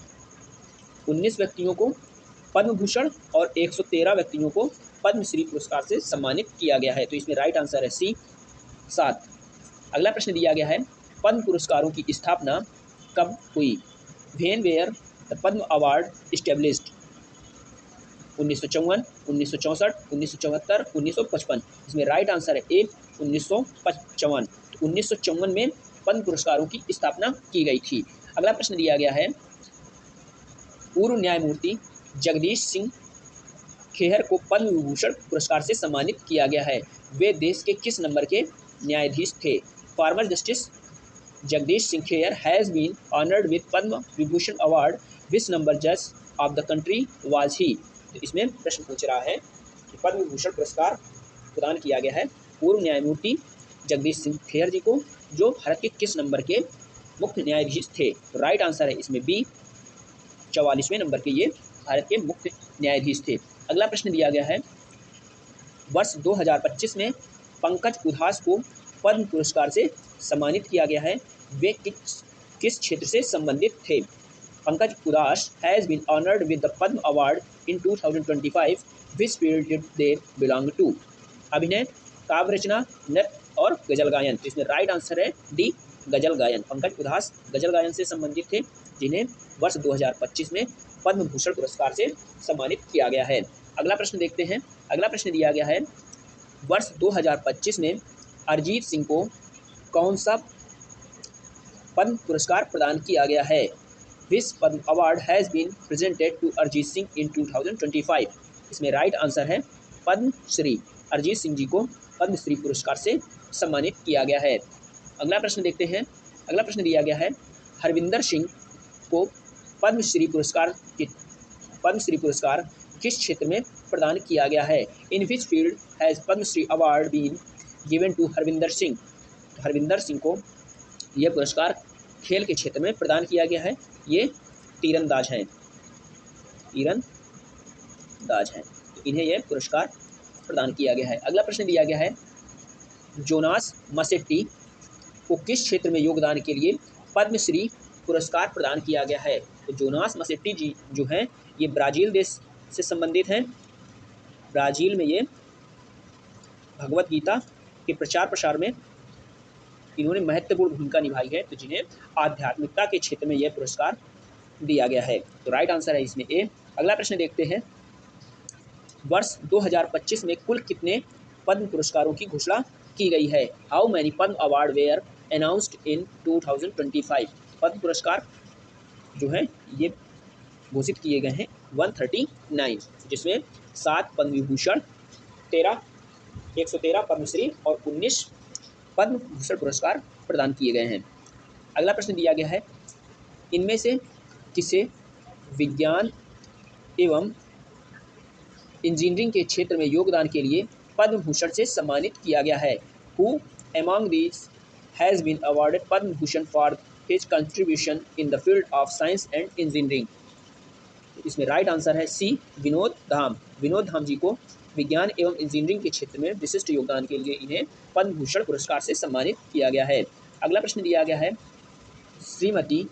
A: 19 व्यक्तियों को पद्म भूषण और 113 व्यक्तियों को पद्मश्री पुरस्कार से सम्मानित किया गया है। तो इसमें राइट आंसर है सी 7। अगला प्रश्न दिया गया है, पद्म पुरस्कारों की स्थापना कब हुई। When were the Padma award established. 1954, 1964, 1974, 1955। इसमें राइट आंसर है ए 1955। तो 1954 में पद्म पुरस्कारों की स्थापना की गई थी। अगला प्रश्न दिया गया है, पूर्व न्यायमूर्ति जगदीश सिंह खेहर को पद्म विभूषण पुरस्कार से सम्मानित किया गया है। वे देश के किस नंबर के न्यायाधीश थे। Former justice Jagdish Singh Khehar has been honoured with Padma Vibhushan award, which number जज of the country was he. तो इसमें प्रश्न पूछ रहा है कि पद्म विभूषण पुरस्कार प्रदान किया गया है पूर्व न्यायमूर्ति जगदीश सिंह खेहर जी को, जो भारत के किस नंबर के मुख्य न्यायाधीश थे। तो राइट आंसर है इसमें बी 44वें नंबर के ये भारत के मुख्य न्यायाधीश थे। अगला प्रश्न दिया गया है, वर्ष 2025 में पंकज उधास को पद्म पुरस्कार से सम्मानित किया गया है। वे किस क्षेत्र से संबंधित थे। Pankaj Udhas has been honoured with the Padma award in 2025, which field did they belong to. अभिनय, काव्य रचना, नृत्य और गजल गायन। तो इसमें राइट आंसर है डी गजल गायन। पंकज उधास गजल गायन से संबंधित थे, जिन्हें वर्ष 2025 में पद्म भूषण पुरस्कार से सम्मानित किया गया है। अगला प्रश्न देखते हैं। अगला प्रश्न दिया गया है, वर्ष 2025 में अरिजीत सिंह को कौन सा पद्म पुरस्कार प्रदान किया गया है। Which Padma award has been presented to Arijit Singh in 2025। इसमें राइट आंसर है पद्मश्री। अरिजीत सिंह जी को पद्मश्री पुरस्कार से सम्मानित किया गया है। अगला प्रश्न देखते हैं। अगला प्रश्न दिया गया है, हरविंदर सिंह को पद्मश्री पुरस्कार किस क्षेत्र में प्रदान किया गया है। In which field has Padma Shri award been given to Harvinder Singh. तो हरविंदर सिंह को यह पुरस्कार खेल के क्षेत्र में प्रदान किया गया है। ये तीरंदाज हैं, तो इन्हें यह पुरस्कार प्रदान किया गया है। अगला प्रश्न दिया गया है, जोनास मसेट्टी को किस क्षेत्र में योगदान के लिए पद्मश्री पुरस्कार प्रदान किया गया है। तो जोनास मसेट्टी जी जो हैं ये ब्राज़ील देश से संबंधित हैं। ब्राज़ील में ये भगवत गीता के प्रचार प्रसार में इन्होंने महत्वपूर्ण भूमिका निभाई है, तो जिन्हें आध्यात्मिकता के क्षेत्र में यह पुरस्कार दिया गया है। तो राइट आंसर है इसमें ए। अगला प्रश्न देखते हैं, वर्ष 2025 में कुल कितने पद्म पुरस्कारों की घोषणा की गई है? How many Padma award were announced in 2025? Padma पुरस्कार जो है ये घोषित किए गए हैं 139, जिसमें 7 पद्म विभूषण, 113 पद्मश्री और 19 पद्म भूषण पुरस्कार प्रदान किए गए हैं। अगला प्रश्न दिया गया है, इनमें से किसे विज्ञान एवं इंजीनियरिंग के क्षेत्र में योगदान के लिए पद्म भूषण से सम्मानित किया गया है? Who among these has been awarded Padma Bhushan for his contribution in the field of science and engineering? इसमें राइट आंसर है सी, विनोद धाम। विनोद धाम जी को विज्ञान एवं इंजीनियरिंग के क्षेत्र में विशिष्ट योगदान के लिए इन्हें पद्म भूषण पुरस्कार से सम्मानित किया गया है। अगला प्रश्न दिया गया है, श्रीमती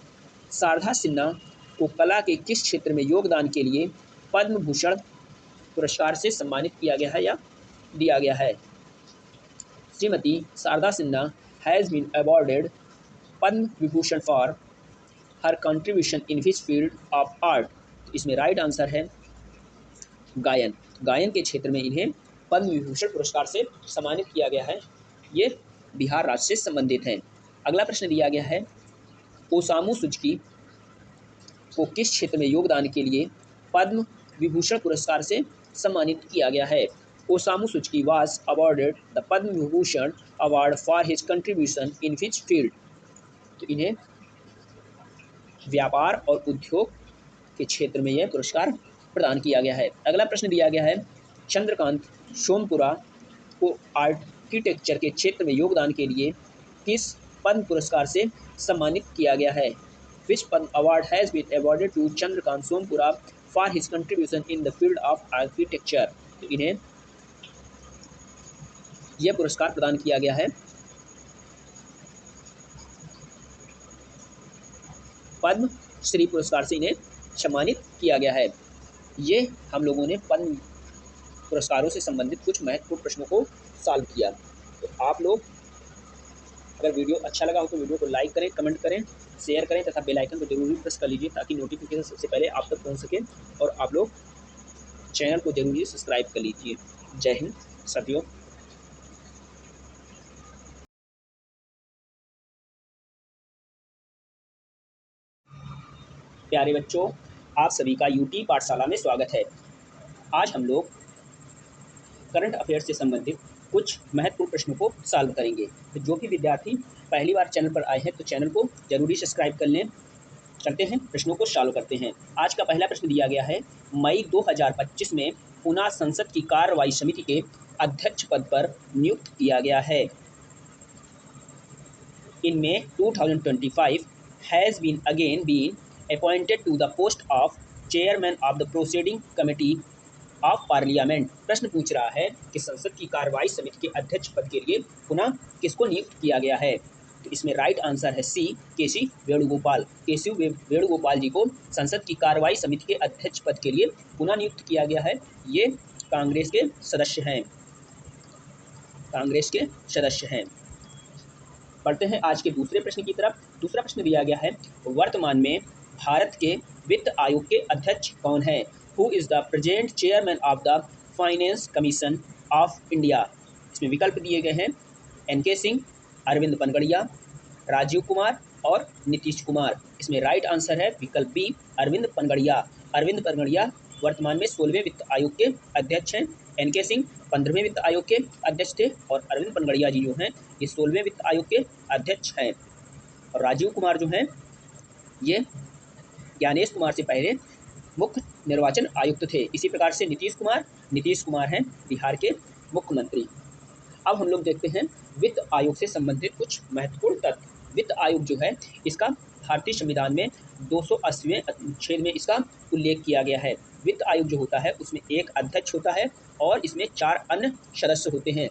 A: शारदा सिन्हा को कला के किस क्षेत्र में योगदान के लिए पद्म भूषण पुरस्कार से सम्मानित किया गया है या दिया गया है? Shrimati Sharda Sinha has been awarded Padma Vibhushan for her contribution in his field of art. इसमें राइट आंसर है गायन। गायन के क्षेत्र में इन्हें पद्म विभूषण पुरस्कार से सम्मानित किया गया है। ये बिहार राज्य से संबंधित हैं। अगला प्रश्न दिया गया है, ओसामू सुजुकी को किस क्षेत्र में योगदान के लिए पद्म विभूषण पुरस्कार से सम्मानित किया गया है? Osamu Suzuki was awarded the Padma Vibhushan award for his contribution in his field. तो इन्हें व्यापार और उद्योग के क्षेत्र में यह पुरस्कार प्रदान किया गया है। अगला प्रश्न दिया गया है, चंद्रकांत सोमपुरा को आर्किटेक्चर के क्षेत्र में योगदान के लिए किस पद्म पुरस्कार से सम्मानित किया गया है? Which Padma award has been awarded to Chandrakant Sompura for his contribution in the field of architecture? तो इन्हें यह पुरस्कार प्रदान किया गया है पद्म श्री पुरस्कार से इन्हें सम्मानित किया गया है। ये हम लोगों ने पद्म पुरस्कारों से संबंधित कुछ महत्वपूर्ण प्रश्नों को सॉल्व किया। तो आप लोग अगर वीडियो अच्छा लगा हो तो वीडियो को लाइक करें, कमेंट करें, शेयर करें तथा बेल आइकन को जरूर प्रेस कर लीजिए ताकि नोटिफिकेशन सबसे पहले आप तक पहुंच सके, और आप लोग चैनल को जरूर सब्सक्राइब कर लीजिए। जय हिंद साथियों। प्यारे बच्चों, आप सभी का यूटी पाठशाला में स्वागत है। आज हम लोग करंट अफेयर्स से संबंधित कुछ महत्वपूर्ण प्रश्नों को सॉल्व करेंगे। तो जो भी विद्यार्थी पहली बार चैनल पर आए हैं तो चैनल को जरूरी सब्सक्राइब कर लें। चलते हैं प्रश्नों को सॉल्व करते हैं। आज का पहला प्रश्न दिया गया है, मई 2025 में पुनः संसद की कार्यवाही समिति के अध्यक्ष पद पर नियुक्त किया गया है। इन May 2025 has been again been appointed to the post of chairman of the proceeding committee of parliament। प्रश्न पूछ रहा है कि संसद की कार्यवाही समिति के अध्यक्ष पद के लिए पुनः किसको नियुक्त किया गया है? तो इसमें राइट आंसर है सी, केसी वेणुगोपाल। केसी वेणुगोपाल जी को संसद की कार्यवाही समिति के अध्यक्ष पद के लिए पुनः नियुक्त किया गया है। ये कांग्रेस के सदस्य हैं। कांग्रेस के सदस्य हैं। पढ़ते हैं आज के दूसरे प्रश्न की तरफ। दूसरा प्रश्न दिया गया है, वर्तमान में भारत के वित्त आयोग के अध्यक्ष कौन है? Who is the present chairman of the finance commission of India? इसमें विकल्प दिए गए हैं, एनके सिंह, अरविंद पनगड़िया, राजीव कुमार और नीतीश कुमार। इसमें राइट आंसर है विकल्प बी, अरविंद पनगड़िया। अरविंद पनगड़िया वर्तमान में 16वें वित्त आयोग के अध्यक्ष हैं। एनके सिंह 15वें वित्त आयोग के अध्यक्ष थे और अरविंद पनगड़िया जी जो हैं ये 16वें वित्त आयोग के अध्यक्ष हैं। और राजीव कुमार जो हैं ये ज्ञानेश कुमार से पहले मुख्य निर्वाचन आयुक्त थे। इसी प्रकार से नीतीश कुमार हैं बिहार के मुख्यमंत्री। अब हम लोग देखते हैं वित्त आयोग से संबंधित कुछ महत्वपूर्ण तथ्य। वित्त आयोग जो है इसका भारतीय संविधान में 280वें अनुच्छेद में इसका उल्लेख किया गया है। वित्त आयोग जो होता है उसमें एक अध्यक्ष होता है और इसमें 4 अन्य सदस्य होते हैं।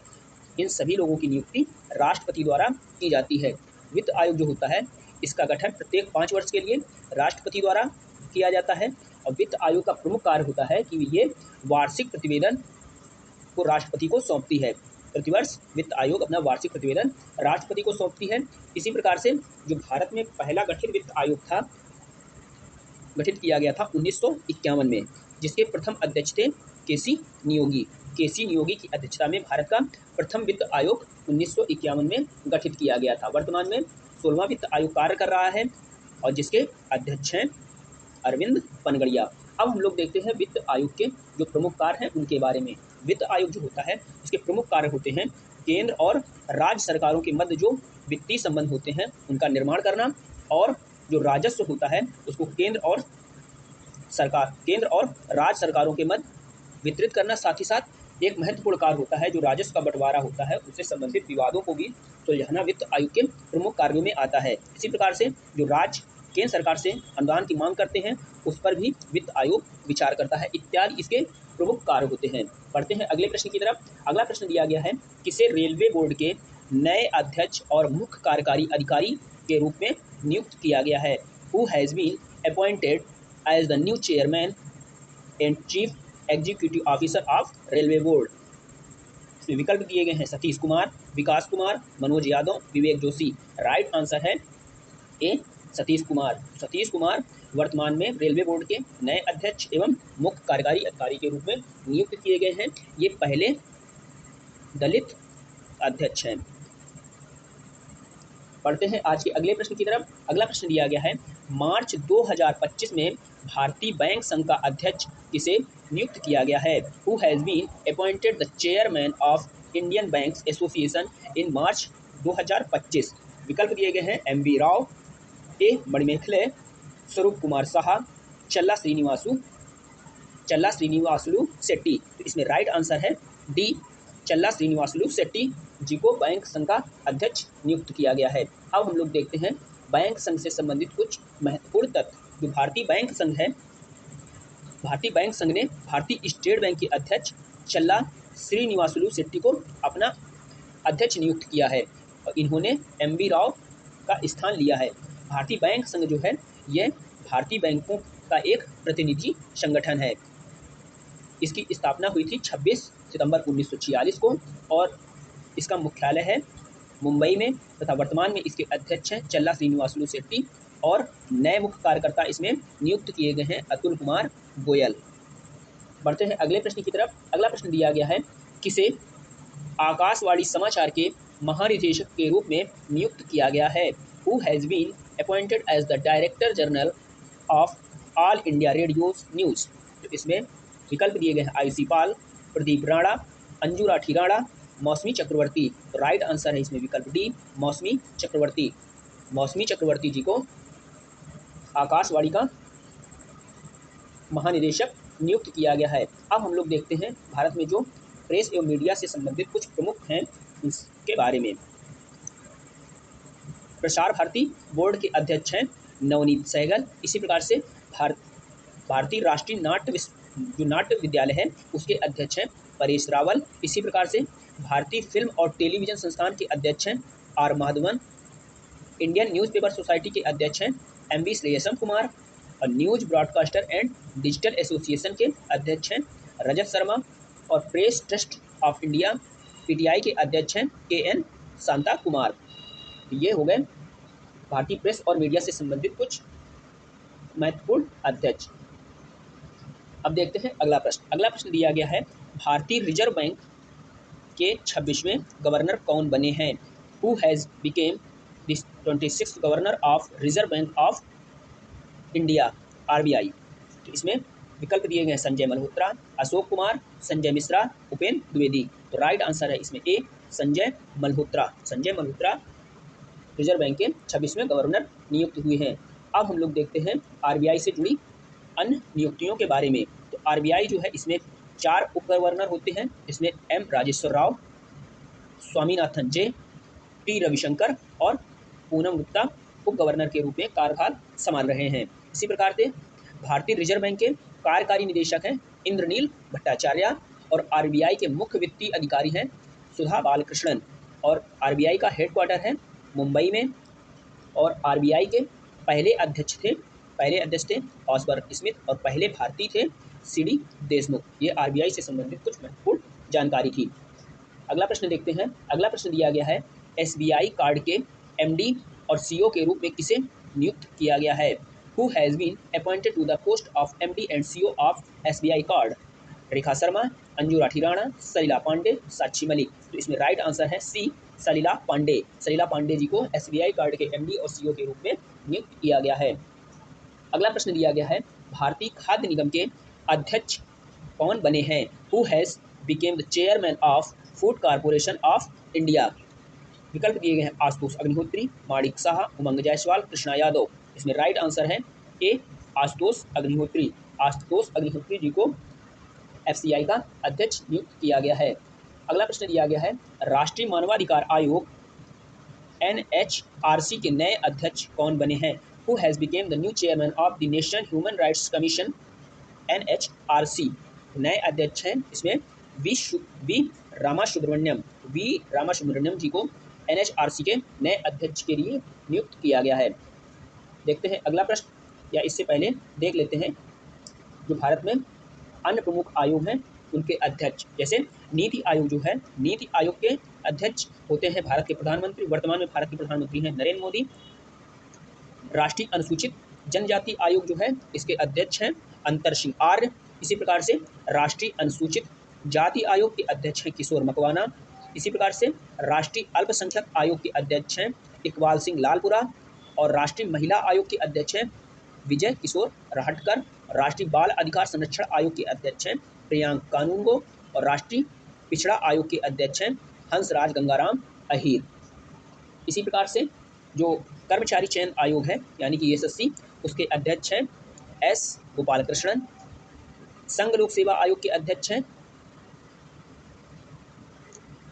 A: इन सभी लोगों की नियुक्ति राष्ट्रपति द्वारा की जाती है। वित्त आयोग जो होता है इसका गठन प्रत्येक 5 वर्ष के लिए राष्ट्रपति द्वारा किया जाता है। और वित्त आयोग का प्रमुख कार्य होता है कि ये वार्षिक प्रतिवेदन को राष्ट्रपति को सौंपती है। प्रतिवर्ष वित्त आयोग अपना वार्षिक प्रतिवेदन राष्ट्रपति को सौंपती है। इसी प्रकार से जो भारत में पहला गठित वित्त आयोग था, गठित किया गया था 1951 में, जिसके प्रथम अध्यक्ष थे केसी नियोगी। केसी नियोगी की अध्यक्षता में भारत का प्रथम वित्त आयोग 1951 में गठित किया गया था। वर्तमान में 16वां वित्त आयोग कार्य कर रहा है और जिसके अध्यक्ष हैं अरविंद पनगड़िया। अब हम लोग देखते हैं वित्त आयोग के जो प्रमुख कार्य हैं उनके बारे में। वित्त आयोग जो होता है उसके प्रमुख कार्य होते हैं केंद्र और राज्य सरकारों के मध्य जो वित्तीय संबंध होते हैं उनका निर्माण करना, और जो राजस्व होता है उसको केंद्र और राज्य सरकारों के मध्य वितरित करना। साथ ही साथ एक महत्वपूर्ण कार्य होता है जो राजस्व का बंटवारा होता है, उससे संबंधित विवादों को भी सुलझाना वित्त आयोग के प्रमुख कार्यों में आता है। इसी प्रकार से जो राज्य केंद्र सरकार से अनुदान की मांग करते हैं उस पर भी वित्त आयोग विचार करता है, इत्यादि इसके प्रमुख कार्य होते हैं। पढ़ते हैं अगले प्रश्न की तरफ। अगला प्रश्न दिया गया है, किसे रेलवे बोर्ड के नए अध्यक्ष और मुख्य कार्यकारी अधिकारी के रूप में नियुक्त किया गया है? Who has been appointed as the new chairman and chief executive officer of railway board? इसमें विकल्प दिए गए हैं सतीश कुमार, विकास कुमार, मनोज यादव, विवेक जोशी। राइट आंसर है ए सतीश कुमार। सतीश कुमार वर्तमान में रेलवे बोर्ड के नए अध्यक्ष एवं मुख्य कार्यकारी अधिकारी के रूप में नियुक्त किए गए हैं। ये पहले दलित अध्यक्ष हैं। पढ़ते हैं आज के अगले प्रश्न की तरफ। अगला प्रश्न दिया गया है, मार्च 2025 में भारतीय बैंक संघ का अध्यक्ष किसे नियुक्त किया गया है? Who has been appointed the chairman of Indian banks association in March 2025? विकल्प दिए गए हैं एम.वी. राव, ए मणिमेखले, स्वरूप कुमार साहा, चल्ला श्रीनिवासलू शेट्टी। तो इसमें राइट आंसर है डी, चल्ला श्रीनिवासलू शेट्टी जी को बैंक संघ का अध्यक्ष नियुक्त किया गया है। अब हम लोग देखते हैं बैंक संघ से संबंधित कुछ महत्वपूर्ण तथ्य। जो भारतीय बैंक संघ है, भारतीय बैंक संघ ने भारतीय स्टेट बैंक के अध्यक्ष चल्ला श्रीनिवासलू शेट्टी को अपना अध्यक्ष नियुक्त किया है और इन्होंने एम.वी. राव का स्थान लिया है। भारतीय बैंक संघ जो है यह भारतीय बैंकों का एक प्रतिनिधि संगठन है। इसकी स्थापना हुई थी 26 सितंबर 1946 को और इसका मुख्यालय है मुंबई में तथा वर्तमान में इसके अध्यक्ष हैं चल्ला श्रीनिवासलू शेट्टी और नए मुख्य कार्यकर्ता इसमें नियुक्त किए गए हैं अतुल कुमार गोयल। बढ़ते हैं अगले प्रश्न की तरफ। अगला प्रश्न दिया गया है, किसे आकाशवाणी समाचार के महानिदेशक के रूप में नियुक्त किया गया है? Who has been appointed as the director general of all India radio news? तो इसमें विकल्प दिए गए हैं आयुषी पाल, प्रदीप राणा, अंजू राठी राणा, मौसमी चक्रवर्ती। तो राइट आंसर है इसमें विकल्प डी, मौसमी चक्रवर्ती। मौसमी चक्रवर्ती जी को आकाशवाणी का महानिदेशक नियुक्त किया गया है। अब हम लोग देखते हैं भारत में जो प्रेस एवं मीडिया से संबंधित कुछ प्रमुख हैं इसके बारे में। प्रसार भारती बोर्ड के अध्यक्ष हैं नवनीत सहगल। इसी प्रकार से भारतीय राष्ट्रीय नाट्य विद्यालय है उसके अध्यक्ष हैं परेश रावल। इसी प्रकार से भारतीय फिल्म और टेलीविजन संस्थान के अध्यक्ष हैं R Madhavan. Indian newspaper society के अध्यक्ष हैं एम.वी. श्रेयसम कुमार और news broadcaster and digital association के अध्यक्ष हैं रजत शर्मा और press trust of India PTI के अध्यक्ष हैं के.एन. शांता कुमार। ये हो गए भारतीय प्रेस और मीडिया से संबंधित कुछ महत्वपूर्ण अध्यक्ष। अब देखते हैं अगला प्रश्न। अगला प्रश्न दिया गया है, भारतीय रिजर्व बैंक के 26वें गवर्नर कौन बने हैं? Who has became this 26th governor of reserve bank of India RBI? तो इसमें विकल्प दिए गए संजय मल्होत्रा, अशोक कुमार, संजय मिश्रा, उपेंद्र द्विवेदी। तो राइट आंसर है इसमें ए, संजय मल्होत्रा। संजय मल्होत्रा रिजर्व बैंक के 26वें गवर्नर नियुक्त हुए हैं। अब हम लोग देखते हैं आरबीआई से जुड़ी अन्य नियुक्तियों के बारे में। तो आरबीआई जो है इसमें 4 उप गवर्नर होते हैं। इसमें एम राजेश्वर राव, स्वामीनाथन जे, टी रविशंकर और पूनम गुप्ता उप गवर्नर के रूप में कार्यभार संभाल रहे हैं। इसी प्रकार से भारतीय रिजर्व बैंक के कार्यकारी निदेशक हैं इंद्रनील भट्टाचार्य और आरबीआई के मुख्य वित्तीय अधिकारी हैं सुधा बालकृष्णन और आरबीआई का हेडक्वार्टर है मुंबई में और आरबीआई के पहले अध्यक्ष थे पहले अध्यक्ष थे ऑसबर्ग स्मिथ और पहले भारतीय थे सीडी देशमुख। ये आरबीआई से संबंधित कुछ महत्वपूर्ण जानकारी थी। अगला प्रश्न देखते हैं। अगला प्रश्न दिया गया है एसबीआई कार्ड के एमडी और सीईओ के रूप में किसे नियुक्त किया गया है? Who has been appointed to the post of MD and CEO of SBI card? Rekha Sharma, Anju Rathi Rana, Salila Pande, Sakshi Malik. तो इसमें राइट आंसर है सी, सलीला पांडे। सलीला पांडे जी को एसबीआई कार्ड के एमडी और सीईओ के रूप में नियुक्त किया गया है। अगला प्रश्न दिया गया है भारतीय खाद्य निगम के अध्यक्ष कौन बने हैं? Who has became the chairman of food corporation of India? विकल्प दिए गए हैं आशुतोष अग्निहोत्री, माणिक शाह, उमंग जायसवाल, कृष्णा यादव। इसमें राइट आंसर है ए, आशुतोष अग्निहोत्री। आशुतोष अग्निहोत्री जी को एफसीआई का अध्यक्ष नियुक्त किया गया है। अगला प्रश्न दिया गया है राष्ट्रीय मानवाधिकार आयोग एनएचआरसी के नए अध्यक्ष कौन बने हैं? Who has became the new chairman of the national human rights commission NHRC? नए अध्यक्ष हैं इसमें वी रामासुब्रमण्यम जी को एनएचआरसी के नए अध्यक्ष के लिए नियुक्त किया गया है। देखते हैं अगला प्रश्न, या इससे पहले देख लेते हैं जो भारत में अन्य प्रमुख आयोग हैं उनके अध्यक्ष। जैसे नीति आयोग जो है, नीति आयोग के अध्यक्ष होते हैं भारत के प्रधानमंत्री। वर्तमान में भारत के प्रधानमंत्री हैं नरेंद्र मोदी। राष्ट्रीय अनुसूचित जनजाति आयोग जो है इसके अध्यक्ष हैं अंतर सिंह आर्य। इसी प्रकार से राष्ट्रीय अनुसूचित जाति आयोग के अध्यक्ष हैं किशोर मकवाना। इसी प्रकार से राष्ट्रीय अल्पसंख्यक आयोग के अध्यक्ष हैं इकबाल सिंह लालपुरा। और राष्ट्रीय महिला आयोग के अध्यक्ष हैं विजय किशोर राहटकर। राष्ट्रीय बाल अधिकार संरक्षण आयोग के अध्यक्ष हैं प्रियांक कानूनगो। और राष्ट्रीय पिछड़ा आयोग के अध्यक्ष हैं हंसराज गंगाराम अहीर। इसी प्रकार से जो कर्मचारी चयन आयोग है यानी कि एसएससी, उसके अध्यक्ष हैं एस गोपालकृष्णन। संघ लोक सेवा आयोग के अध्यक्ष हैं,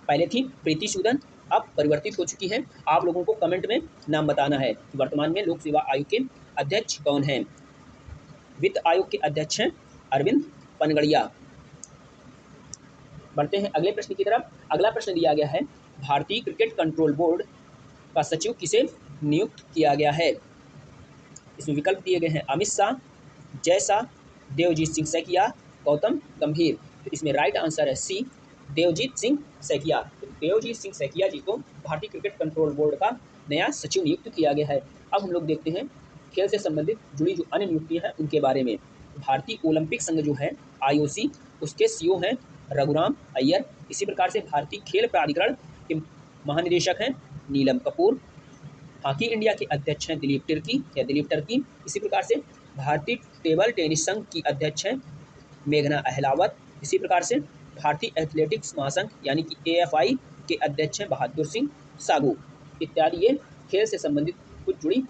A: पहले थी प्रीति सूदन, अब परिवर्तित हो चुकी है। आप लोगों को कमेंट में नाम बताना है कि वर्तमान में लोक सेवा आयोग के अध्यक्ष कौन हैं। वित्त आयोग के अध्यक्ष हैं अरविंद पनगड़िया। बढ़ते हैं अगले प्रश्न की तरफ। अगला प्रश्न दिया गया है भारतीय क्रिकेट कंट्रोल बोर्ड का सचिव किसे नियुक्त किया गया है? इसमें विकल्प दिए गए हैं अमित शाह, जय शाह, देवजीत सिंह सैकिया, गौतम गंभीर। तो इसमें राइट आंसर है सी, देवजीत सिंह सैकिया। तो देवजीत सिंह सैकिया जी को भारतीय क्रिकेट कंट्रोल बोर्ड का नया सचिव नियुक्त किया गया है। अब हम लोग देखते हैं खेल से संबंधित जुड़ी जो अन्य नियुक्तियां हैं उनके बारे में। भारतीय ओलंपिक संघ जो है आईओसी, उसके सीईओ हैं रघुराम अय्यर। इसी प्रकार से भारतीय खेल प्राधिकरण के महानिदेशक हैं नीलम कपूर। हॉकी इंडिया के अध्यक्ष हैं दिलीप टर्की। इसी प्रकार से भारतीय टेबल टेनिस संघ की अध्यक्ष हैं मेघना अहलावत। इसी प्रकार से भारतीय एथलेटिक्स महासंघ यानी कि एएफआई के अध्यक्ष हैं बहादुर सिंह सागू। इत्यादि ये खेल से संबंधित कुछ जुड़ी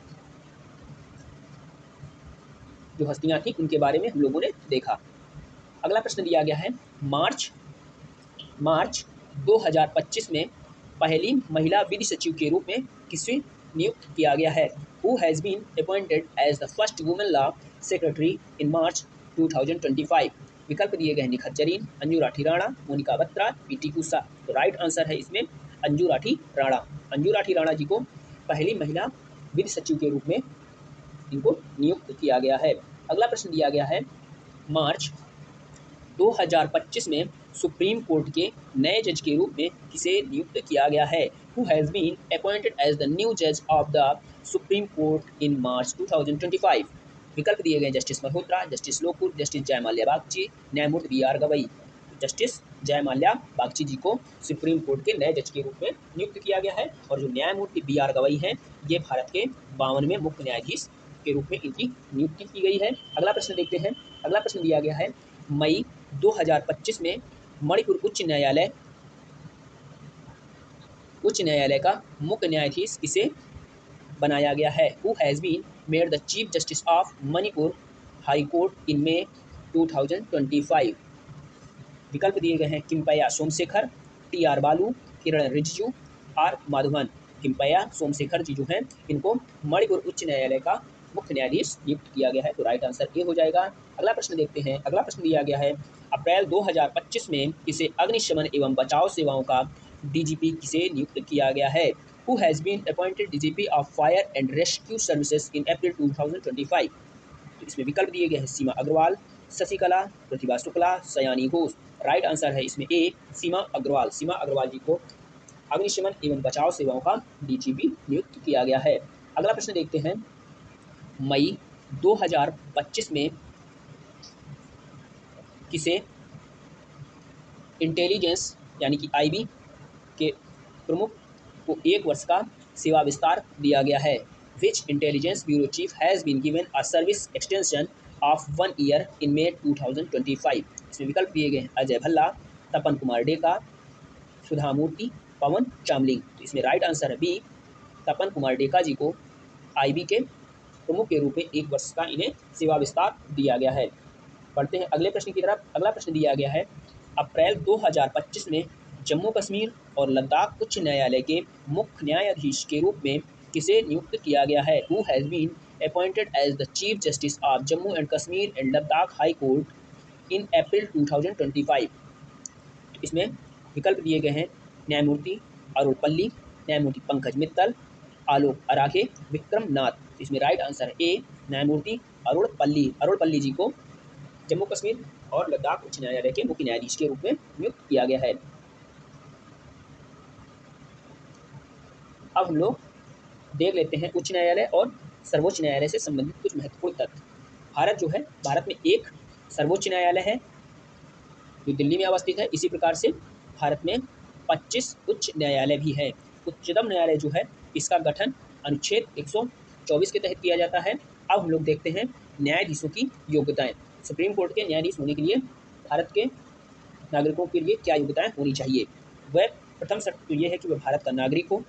A: जो हस्तियां थी उनके बारे में हम लोगों ने देखा। अगला प्रश्न दिया गया है मार्च 2025 में पहली महिला विधि सचिव के रूप में किसे नियुक्त किया गया है? Who has been appointed as the first women law secretary in March 2025? विकल्प दिए गए हैं निखत जरीन, अंजू राठी राणा, मोनिका बत्रा, पीटी उषा। तो राइट आंसर है इसमें अंजू राठी राणा। अंजू राठी राणा जी को पहली महिला विधि सचिव के रूप में इनको नियुक्त किया गया है। अगला प्रश्न दिया गया है मार्च 2025 में सुप्रीम कोर्ट के नए जज के रूप में किसे नियुक्त किया गया है? Who has been appointed as the new जज of the supreme court in March 2025? विकल्प दिए गए justice Malhotra, justice Lokur, justice Joymalya Bagchi, न्यायमूर्ति बी.आर. गवई। जस्टिस जयमाल्या बागची जी को सुप्रीम कोर्ट के नए जज के रूप में नियुक्त किया गया है। और जो न्यायमूर्ति बी.आर. गवई हैं ये भारत के 52वें मुख्य न्यायाधीश के रूप में इनकी नियुक्ति की गई है। अगला प्रश्न देखते हैं। अगला प्रश्न दिया गया है मई 2025 में मणिपुर उच्च न्यायालय का मुख्य न्यायाधीश किसे बनाया गया है? Who has been made the chief justice of Manipur high court in May 2025? विकल्प दिए गए हैं किम्पैया सोमशेखर, टी.आर. बालू, किरण रिजिजू, आर. माधवन। किम्पैया सोमशेखर जी जो हैं इनको मणिपुर उच्च न्यायालय का मुख्य न्यायाधीश नियुक्त किया गया है। तो राइट आंसर ए हो जाएगा। अगला प्रश्न देखते हैं। अगला प्रश्न दिया गया है अप्रैल 2025 में किसे अग्निशमन एवं बचाव सेवाओं का डीजीपी किसे नियुक्त किया गया है? Who has been appointed DGP of fire and rescue services in April 2025? तो इसमें विकल्प दिए गए हैं सीमा अग्रवाल, शशिकला, प्रतिभा शुक्ला, सयानी घोष। राइट आंसर है इसमें ए, सीमा अग्रवाल। सीमा अग्रवाल जी को अग्निशमन एवं बचाव सेवाओं का डीजीपी नियुक्त किया गया है। अगला प्रश्न देखते हैं, मई 2025 में किसे इंटेलिजेंस यानी कि आईबी के प्रमुख को 1 वर्ष का सेवा विस्तार दिया गया है। Which intelligence bureau chief has been given a service extension of 1 year in May 2025। इसमें विकल्प दिए गए हैं अजय भल्ला, तपन कुमार डेका, सुधा मूर्ति, पवन चामलिंग। तो इसमें राइट आंसर है बी, तपन कुमार डेका जी को आईबी के प्रमुख के रूप में 1 वर्ष का इन्हें सेवा विस्तार दिया गया है। पढ़ते हैं अगले प्रश्न की तरफ। अगला प्रश्न दिया गया है, अप्रैल 2025 में जम्मू कश्मीर और लद्दाख उच्च न्यायालय के मुख्य न्यायाधीश के रूप में किसे नियुक्त किया गया है? Who has been appointed as the chief justice of Jammu and Kashmir and Ladakh high court in April 2025। इसमें विकल्प दिए गए हैं न्यायमूर्ति अरुण पल्ली, न्यायमूर्ति पंकज मित्तल, आलोक अराखे, विक्रम नाथ। इसमें राइट आंसर है ए, न्यायमूर्ति अरुण पल्ली। अरुण पल्ली जी को जम्मू कश्मीर और लद्दाख उच्च न्यायालय के मुख्य न्यायाधीश के रूप में नियुक्त किया गया है। अब हम लोग देख लेते हैं उच्च न्यायालय और सर्वोच्च न्यायालय से संबंधित कुछ महत्वपूर्ण तथ्य। भारत जो है, भारत में एक सर्वोच्च न्यायालय है जो दिल्ली में अवस्थित है। इसी प्रकार से भारत में 25 उच्च न्यायालय भी है। उच्चतम न्यायालय जो है, इसका गठन अनुच्छेद 124 के तहत किया जाता है। अब हम लोग देखते हैं न्यायाधीशों की योग्यताएं। सुप्रीम कोर्ट के न्यायाधीश होने के लिए भारत के नागरिकों के लिए क्या योग्यताएं होनी चाहिए? वह प्रथम शर्त तो ये है कि वह भारत का नागरिक हो।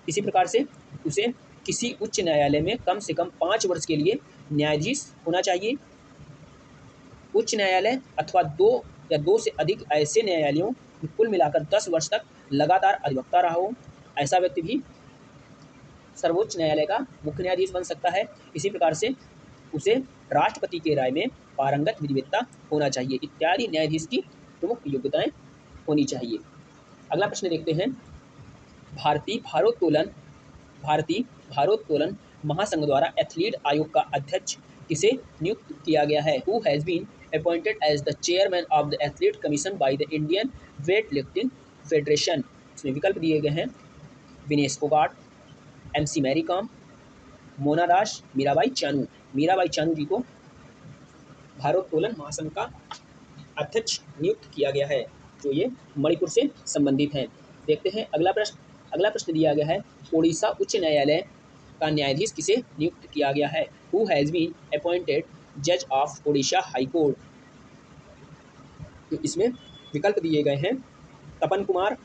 A: इसी प्रकार से उसे किसी उच्च न्यायालय में कम से कम 5 वर्ष के लिए न्यायाधीश होना चाहिए। उच्च न्यायालय अथवा 2 या 2 से अधिक ऐसे न्यायालयों में कुल मिलाकर 10 वर्ष तक लगातार अधिवक्ता रहा हो, ऐसा व्यक्ति भी सर्वोच्च न्यायालय का मुख्य न्यायाधीश बन सकता है। इसी प्रकार से उसे राष्ट्रपति के राय में पारंगत विधिवेत्ता होना चाहिए इत्यादि न्यायाधीश की प्रमुख योग्यताएं होनी चाहिए। अगला प्रश्न देखते हैं, भारतीय भारोत्तोलन महासंघ द्वारा एथलीट आयोग का अध्यक्ष किसे नियुक्त किया गया है? Who has been appointed as the chairman of the athlete commission by the Indian weightlifting federation. इसमें विकल्प दिए गए हैं विनेश फोगाट, MC मैरी कॉम, मोना दास, मीराबाई चानू। मीराबाई चानू जी को भारोत्तोलन महासंघ का अध्यक्ष नियुक्त किया गया है, जो ये मणिपुर से संबंधित हैं। देखते हैं अगला प्रश्न। अगला प्रश्न दिया गया है, ओडिशा उच्च न्यायालय का न्यायाधीश किसे नियुक्त किया गया है? हु हैज़ बीन अपॉइंटेड जज ऑफ ओडिशा हाई कोर्ट। तो इसमें विकल्प दिए गए हैं तपन कुमार,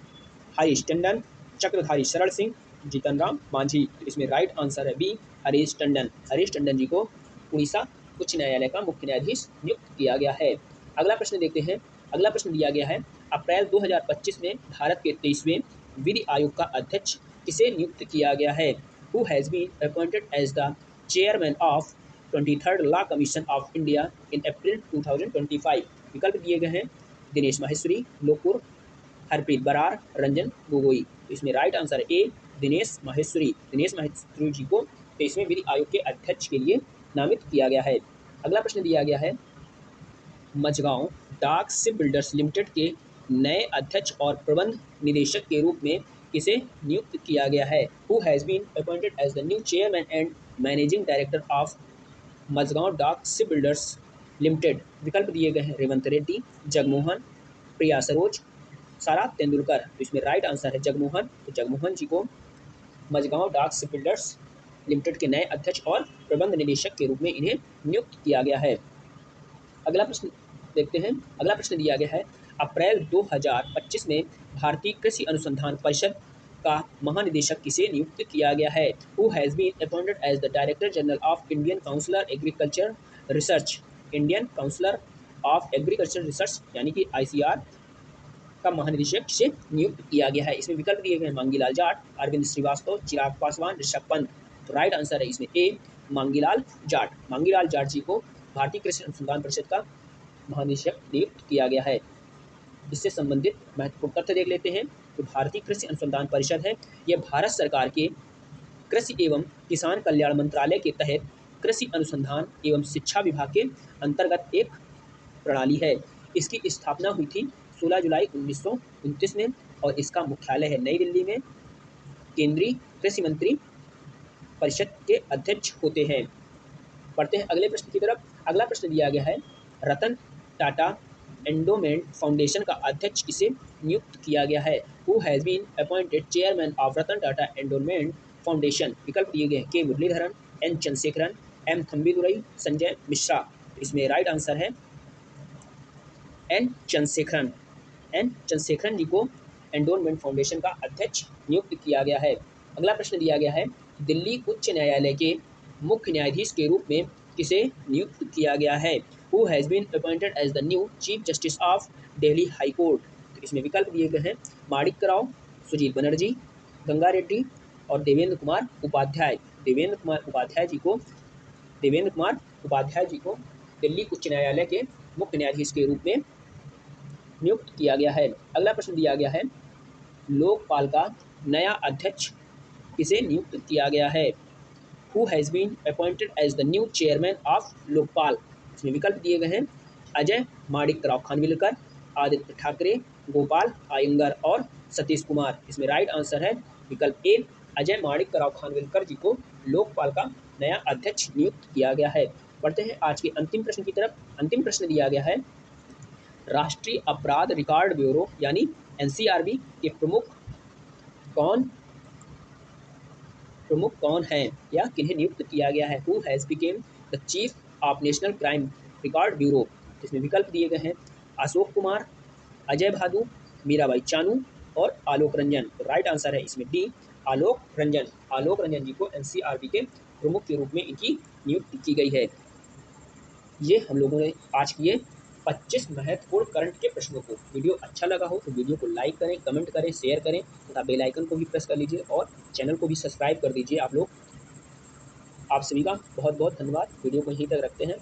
A: हरीश टंडन, चक्रधारी शरण सिंह, जीतन राम मांझी। तो इसमें राइट आंसर है बी, हरीश टंडन। हरीश टंडन जी को उड़ीसा उच्च न्यायालय का मुख्य न्यायाधीश नियुक्त किया गया है। अगला प्रश्न देखते हैं। अगला प्रश्न दिया गया है, अप्रैल 2025 में भारत के 23वें विधि आयोग का अध्यक्ष किसे नियुक्त किया गया है? Who has been appointed as the chairman of 23rd law commission of India in April 2025। विकल्प दिए गए हैं दिनेश माहेश्वरी, लोकुर, हरप्रीत बरार, रंजन गोगोई। तो इसमें right answer A, Dinesh Maheshwari. Dinesh Maheshwari ji को 23वें विधि आयोग के अध्यक्ष के लिए नामित किया गया है। अगला प्रश्न दिया गया है, Majhgaon dock ship builders limited के नए अध्यक्ष और प्रबंध निदेशक के रूप में किसे नियुक्त किया गया है? Who has been appointed as the new chairman and managing director of Mazagon dock ship builders limited. विकल्प दिए गए हैं रेवंत रेड्डी, जगमोहन, प्रिया सरोज, सारा तेंदुलकर। तो इसमें राइट आंसर है जगमोहन। तो जगमोहन जी को Majhgaon dock ship builders limited के नए अध्यक्ष और प्रबंध निदेशक के रूप में इन्हें नियुक्त किया गया है। अगला प्रश्न देखते हैं। अगला प्रश्न दिया गया है, अप्रैल 2025 में भारतीय कृषि अनुसंधान परिषद का महानिदेशक किसे नियुक्त किया गया है? Who has been appointed as the director general of Indian councillor agriculture research. Indian councillor of agriculture research यानी कि ICR का महानिदेशक से नियुक्त किया गया है। इसमें विकल्प दिए गए हैं मांगीलाल जाट, अरविंद श्रीवास्तव, चिराग पासवान, ऋषभ पंत। तो राइट आंसर है इसमें ए, मांगीलाल जाट। मांगीलाल जाट जी को भारतीय कृषि अनुसंधान परिषद का महानिदेशक नियुक्त किया गया है। इससे संबंधित महत्वपूर्ण तथ्य देख लेते हैं। तो भारतीय कृषि अनुसंधान परिषद है, यह भारत सरकार के कृषि एवं किसान कल्याण मंत्रालय के तहत कृषि अनुसंधान एवं शिक्षा विभाग के अंतर्गत एक प्रणाली है। इसकी स्थापना हुई थी 16 जुलाई 1929 में और इसका मुख्यालय है नई दिल्ली में। केंद्रीय कृषि मंत्री परिषद के अध्यक्ष होते हैं। पढ़ते हैं अगले प्रश्न की तरफ। अगला प्रश्न दिया गया है, रतन टाटा एंडोमेंट फाउंडेशन का अध्यक्ष किसे नियुक्त किया गया है? Who has been appointed chairman of Ratan Tata endowment foundation? विकल्प दिए गए हैं K Muralidharan, N Chandrasekaran, M Thambidurai, Sanjay Mishra. इसमें राइट आंसर है एन चंद्रशेखरन। एन चंद्रशेखरन जी को एंडोमेंट फाउंडेशन का अध्यक्ष नियुक्त किया गया है। अगला प्रश्न दिया गया है, दिल्ली उच्च न्यायालय के मुख्य न्यायाधीश के रूप में किसे नियुक्त किया गया है? Who has been appointed as the new chief justice of Delhi high court? तो इसमें विकल्प दिए गए हैं माणिक राव, सुजीत बनर्जी, गंगा रेड्डी और देवेंद्र कुमार उपाध्याय। देवेंद्र कुमार उपाध्याय जी को दिल्ली उच्च न्यायालय के मुख्य न्यायाधीश के रूप में नियुक्त किया गया है। अगला प्रश्न दिया गया है, लोकपाल का नया अध्यक्ष किसे नियुक्त किया गया है? Who has been appointed as the new chairman of Lokpal? इसमें विकल्प दिए गए हैं अजय माणिकराव खानविलकर, आदित्य ठाकरे, गोपाल आयंगर और सतीश कुमार। इसमें राइट आंसर है विकल्प ए, अजय माणिकराव खानविलकर जी को लोकपाल का नया अध्यक्ष नियुक्त किया गया है। बढ़ते हैं आज के अंतिम प्रश्न की तरफ। अंतिम प्रश्न दिया गया है, राष्ट्रीय अपराध रिकॉर्ड ब्यूरो यानी एनसीआरबी के प्रमुख कौन हैं या किन्हें नियुक्त किया गया है? Who has became the chief of national crime record bureau? इसमें विकल्प दिए गए हैं अशोक कुमार, अजय भादु, मीराबाई चानू और आलोक रंजन। तो राइट आंसर है इसमें डी, आलोक रंजन। आलोक रंजन जी को एनसीआरबी के प्रमुख के रूप में इनकी नियुक्ति की गई है। ये हम लोगों ने आज किए 25 महत्वपूर्ण करंट के प्रश्नों को। वीडियो अच्छा लगा हो तो वीडियो को लाइक करें, कमेंट करें, शेयर करें तथा बेल आइकन को भी प्रेस कर लीजिए और चैनल को भी सब्सक्राइब कर दीजिए आप लोग। आप सभी का बहुत बहुत धन्यवाद। वीडियो को यहीं तक रखते हैं।